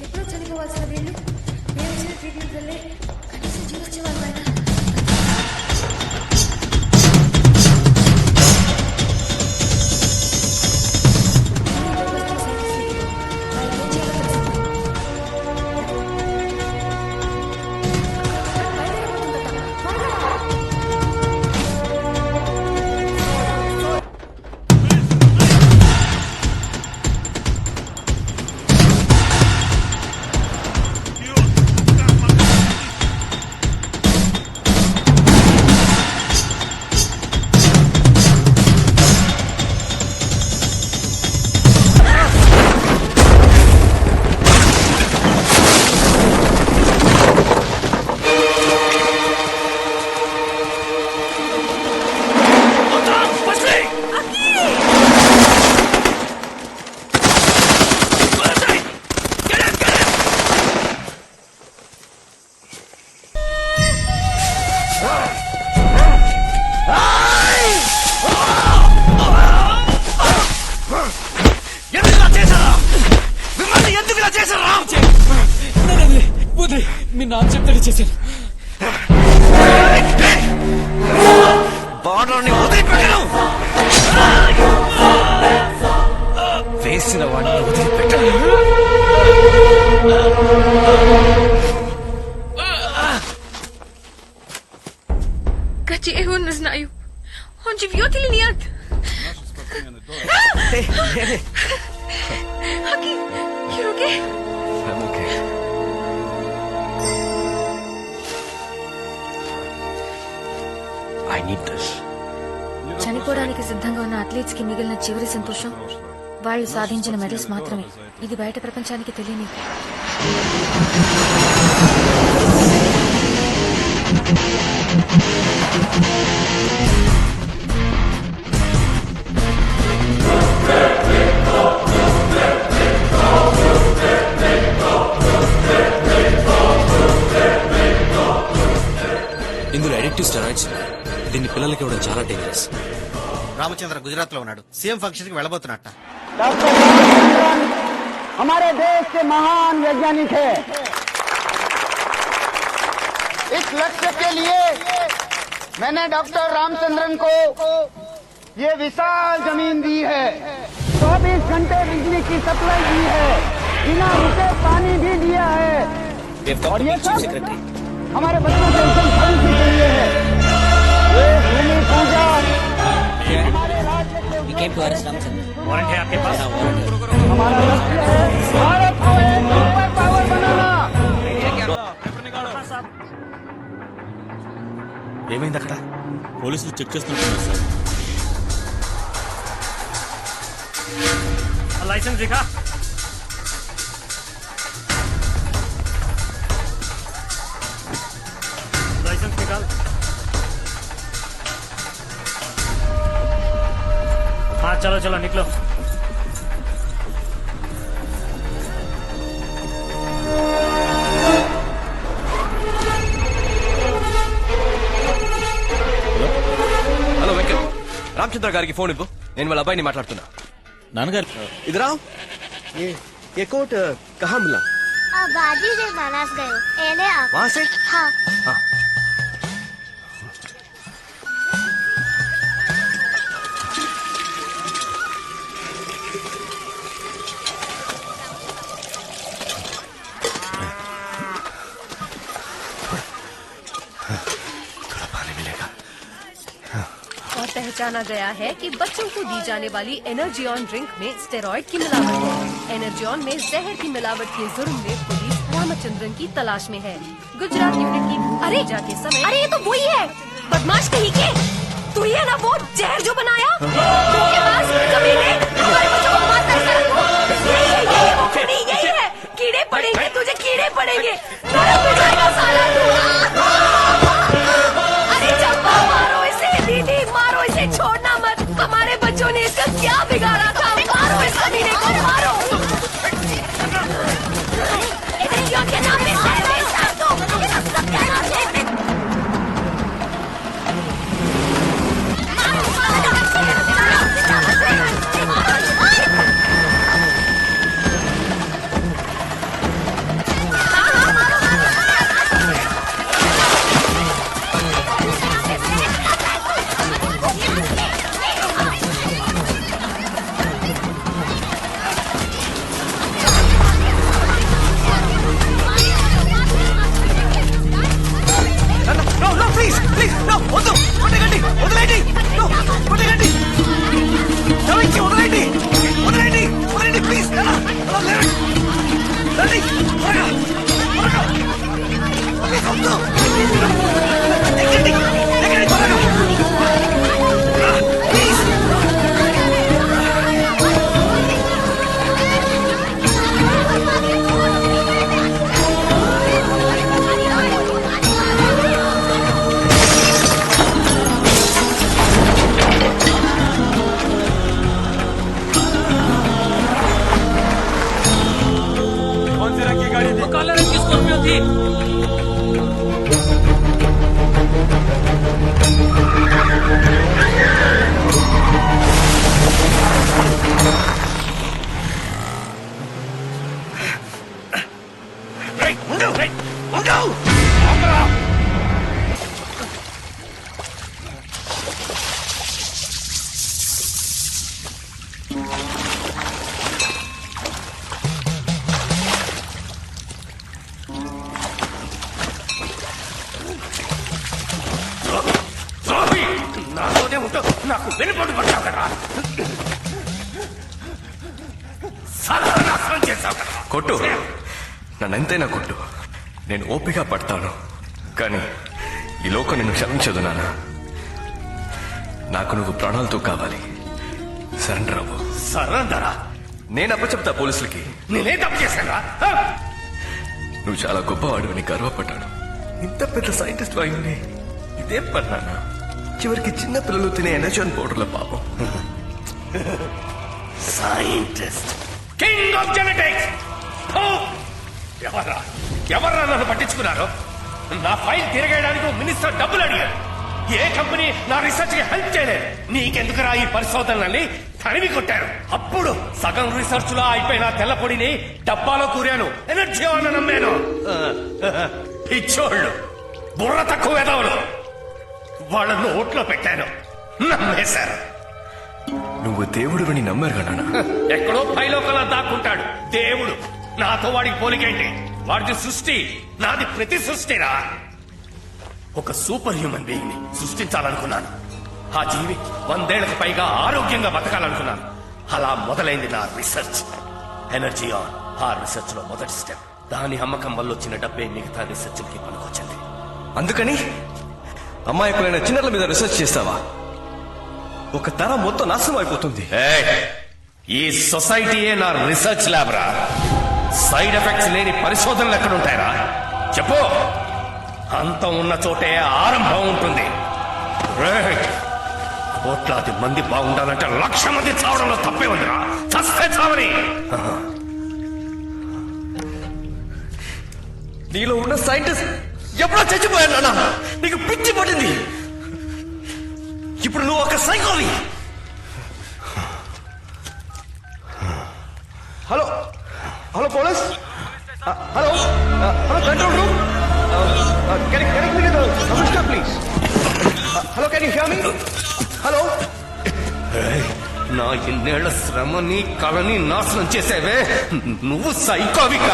ఎప్పుడో చనిపోవాల్సిన వీళ్ళు మేము ఇచ్చిన ట్రీట్మెంట్ వల్లే కనీసం జీవొచ్చేవాళ్ళు ఆయన. మీ నాన్న చెప్తాడు చేశాను. బార్డర్ని వదిలిపెట్టను, వేసిన వాడిని వదిలిపెట్టను. Gdzie on znają? On живет или нет? Aki, you're okay? I'm okay. I need this. చనిపోవడానికి సిద్ధంగా ఉన్న అథ్లీట్స్ కి మిగిలిన చివరి సంతోషం వాళ్ళు సాధించిన మెడల్స్ మాత్రమే. ఇది బయట ప్రపంచానికి తెలియని. ఇందులో అడిక్టివ్ స్టెరాయిడ్స్ ఉన్నాయి. దీన్ని పిల్లలకి ఇవ్వడం చాలా డేంజరస్. రామచంద్ర గుజరాత్ లో ఉన్నాడు, సీఎం ఫంక్షన్ కి వెళ్ళబోతున్నట్ట. हमारे देश के महान वैज्ञानिक है। इस लक्ष्य के लिए मैंने डॉक्टर रामचंद्रन को ये विशाल जमीन दी है, 24 घंटे बिजली की सप्लाई दी है, बिना रुके पानी भी दिया है, और ये सब हमारे बच्चों के भविष्य के लिए है। ये भूमि पूजा हमारे राज्य वारंट है आपके पास? हमारा भारत को एक सुपर पावर बनाना। ఏమైంది అక్కడ? పోలీసులు చెక్ చేస్తున్నారు సార్. लाइसेंस दिखा. लाइसेंस निकाल. चलो निकलो। హలో వెంకట్, రామచంద్ర గారికి ఫోన్ ఇవ్వు, నేను వాళ్ళ అబ్బాయిని మాట్లాడుతున్నా. నాన్నగారు ఇదరా ये कोट कहाँ मिला? बाजी से बनास गए एने आप वहाँ से? हाँ। हाँ। और पहचाना गया है कि बच्चों को दी जाने वाली एनर्जी ऑन ड्रिंक में स्टेरॉइड की मिलावट है। एनर्जी ऑन में जहर की मिलावट के जुर्म में पुलिस रामचंद्रन की तलाश में है। गुजरात यूनिट की अरे जाते समय अरे ये तो वही है, बदमाश कहीं के। तू ही है ना वो जहर जो बनाया धोखेबाज कमीने, हमारे बच्चों को मारता है सर को। यही है वो खूनी, यही है। कीड़े पड़ेंगे तुझे, कीड़े पड़ेंगे। नरक में जाएगा साला तू। अरे चंपा मारो इसे, दीदी मारो इसे, छोड़ना मत। हमारे बच्चों ने इसका क्या बिगाड़ा था? मारो इस कमीने को, मारो। के नाम पे నాకు వెనుపడు పడ్డావు కదా, కొట్టు, నన్నెంతైనా కొట్టు, నేను ఓపిక పడతాను. కానీ ఈ లోకం నిన్ను క్షమించదు నాన్న. నాకు నువ్వు ప్రాణాలతో కావాలి. సరెండర్ అవ్వు. సరెండరా? నేను అప్పచెప్తా పోలీసులకి. నేనే తప్పు చేశానా? నువ్వు చాలా గొప్పవాడివని గర్వపడ్డాను. ఇంత పెద్ద సైంటిస్ట్ అయింది ఇదేం పని నాన్న? చివరికి చిన్న పిల్లలు తినే ఎనర్జీ పౌడర్ల పాపం. Scientist, king of genetics. ఎవర్రా నన్ను పట్టించుకున్నారు? నా ఫైల్ తిరగేయడానికి మినిస్టర్ డబ్బులు అడిగారు. ఏ కంపెనీ నా రీసెర్చ్ కి హెల్ప్ చేయలేదు. నీకెందుకురా ఈ పరిశోధనల్ని తరిమి కొట్టారు. అప్పుడు సగం రీసెర్చ్ లో అయిపోయిన తెల్లపొడిని డబ్బాలో కూరాను, ఎనర్జీ అని నమ్మాను. పిచ్చోళ్ళు, బుర్ర తక్కువ వెదవలు, వాళ్ళ నోట్లో పెట్టాను, నమ్మేశారు. నువ్వు దేవుడివని నమ్మారు కదా? ఎక్కడో పైలోకలా దాక్కుంటాడు దేవుడు. నాతో వాడికి పోలికేంటి? వాడిది సృష్టి, నాది ప్రతి సృష్టిరా. ఒక సూపర్ హ్యూమన్ బీయింగ్ ని సృష్టించాలనుకున్నాను. ఆ జీవి 100 ఏళ్లకు పైగా ఆరోగ్యంగా బతకాలనుకున్నాను. అలా మొదలైంది నా రీసెర్చ్. ఎనర్జీ ఆన్ ఆ రీసెర్చ్ లో మొదటి స్టెప్. దాని అమ్మకం వల్ల వచ్చిన డబ్బే మిగతా రీసెర్చ్ కి పనికొచ్చింది. అందుకని అమ్మాయికులైన చిన్నల మీద రీసెర్చ్ చేస్తావా? ఒక తరం మొత్తం నాశనం అయిపోతుంది. ఈ సొసైటీయే నా రీసెర్చ్ ల్యాబ్ రా. సైడ్ ఎఫెక్ట్స్ లేని పరిశోధనలు ఎక్కడుంటాయరా చెప్పు. అంతం ఉన్న చోటే ఆరంభం ఉంటుంది. కోట్లాది మంది బాగుండాలంటే 1,00,000 మంది చావడంలో తప్పే ఉందిరా. చస్తే చావని. నీలో ఉన్న సైంటిస్ట్ ఎప్పుడో చచ్చిపోయాడు నాన్న. నీకు పిచ్చి పడింది. ఇప్పుడు నువ్వు ఒక సైకోవి. Hello hello police. Hello hello control room. Connect me to commissioner please. Hello can you hear me? Hello. నా ఇన్నేళ్ల శ్రమని కళని నాశనం చేసేవే నువ్వు సైకోవిగా.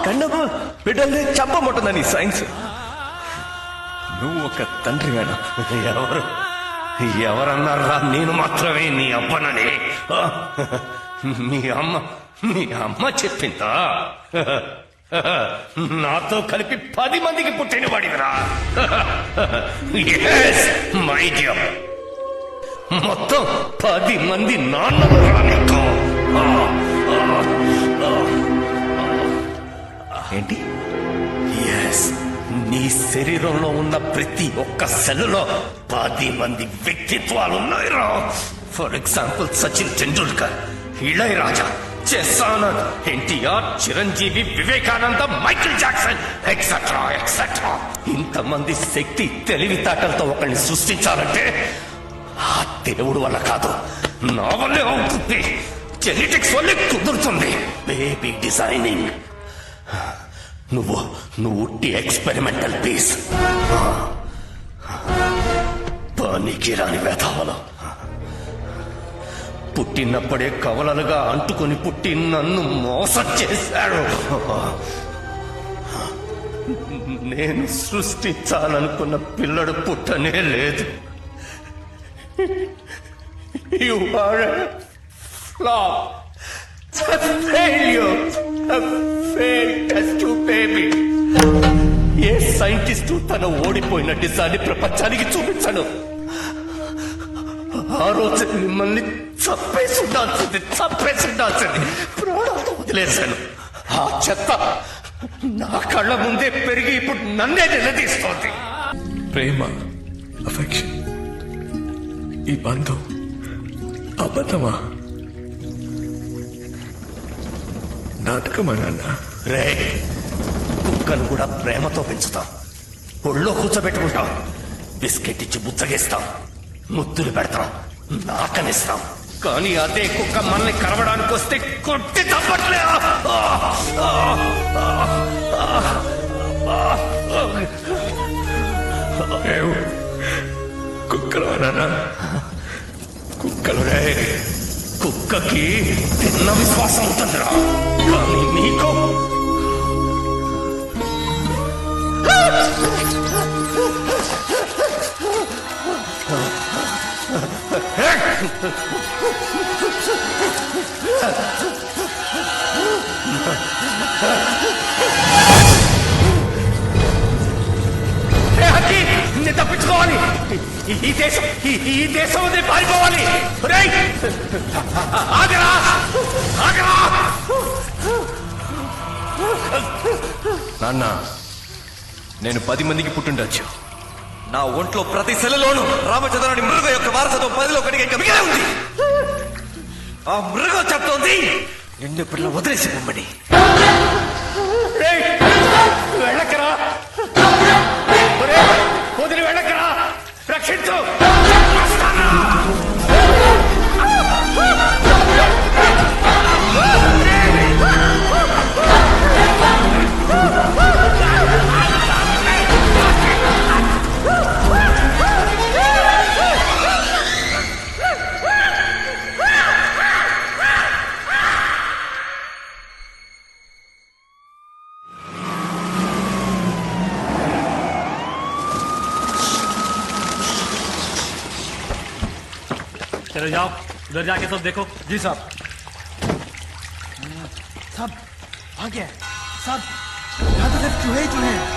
కన్నమ్మ బిడ్డల్ని చంపమంటుందని సైన్స్. నువ్వు ఒక తండ్రి వేణం. ఎవరన్నారా నేను మాత్రమే నీ అబ్బనని? మీ అమ్మ చెప్పిందా? నాతో కలిపి 10 మందికి పుట్టిన వాడివిరా. మై డియర్, మొత్తం 10 మంది నాన్నలురా నీకు. ఏంటి? నీ శరీరంలో ఉన్న ప్రతి ఒక్క సెల్లో 10 మంది వ్యక్తిత్వాలున్నాయిరా. For example Sachin Tendulkar, Ilaiyaraaja, చెస్సానంద్, NTR, Chiranjeevi, Vivekananda, Michael Jackson etcetera etcetera. ఇంతమంది శక్తి తెలివితేటలతో ఒకరిని సృష్టించాలంటే ఆ దేవుడు వల్ల కాదు, నా వల్లే అవుతుంది. జెనెటిక్స్ వల్లే కుదురుతుంది. Baby designing. నువ్వు ఉట్టి ఎక్స్పెరిమెంటల్ పీస్. పనికి రాని వేతావలం. పుట్టినప్పుడే కవలలుగా అంటుకొని పుట్టి నన్ను మోసం చేశాడు. నేను సృష్టించాలనుకున్న పిల్లడు పుట్టనే లేదు. You are a flop. A failure. A failed test tube baby. A scientist తన ఓడిపోయిన డిజైన్ ప్రపంచానికి చూపించను. ఆ రోజు మిమ్మల్ని చంపేసి ఉండాల్సింది. ప్రాణాలతో వదిలేశాను. ఆ చెత్త నా కళ్ళ ముందే పెరిగి ఇప్పుడు నన్నే నిలదీస్తోంది. ప్రేమ, అఫెక్షన్, ఈ బంధం అబద్ధమా? నాటకమా నాన్న? రే, కుక్కను కూడా ప్రేమతో పెంచుతాం. ఒళ్ళో కూర్చోబెట్టుకుంటాం. బిస్కెట్ ఇచ్చి బుచ్చగిస్తాం. ముద్దులు పెడతాం. నాకనిస్తాం. కానీ అదే కుక్క మనల్ని కరవడానికి వస్తే కొట్టి తప్పట్లే. కుక్కలు నాన్న? కుక్కలు రే, కుక్కకి తిన్న విశ్వాసం ఉంటుందిరా. కానీ నీకు నేను తప్పించుకోవాలి. ఈ దేశం ఉంది, పారిపోవాలి. ఆగరా ఆగరా. నాన్న, నేను 10 మందికి పుట్టుండొచ్చు. నా ఒంట్లో ప్రతి సెల్లులోనూ రామచంద్రుని మృగ యొక్క వారసత్వం 10లో ఒకటిగా ఇంకా మిగిలే ఉంది. ఆ మృగం చెప్తోంది నిన్ను ఇప్పుడు వదిలేసి పొమ్మని. వెళ్ళకరా, వదిలి వెళ్ళకరా, రక్షించు. चले जाओ, उधर जाके सब देखो. जी साहब. सब आ गया. सब यहाँ तो सिर्फ चूहे ही चूहे हैं.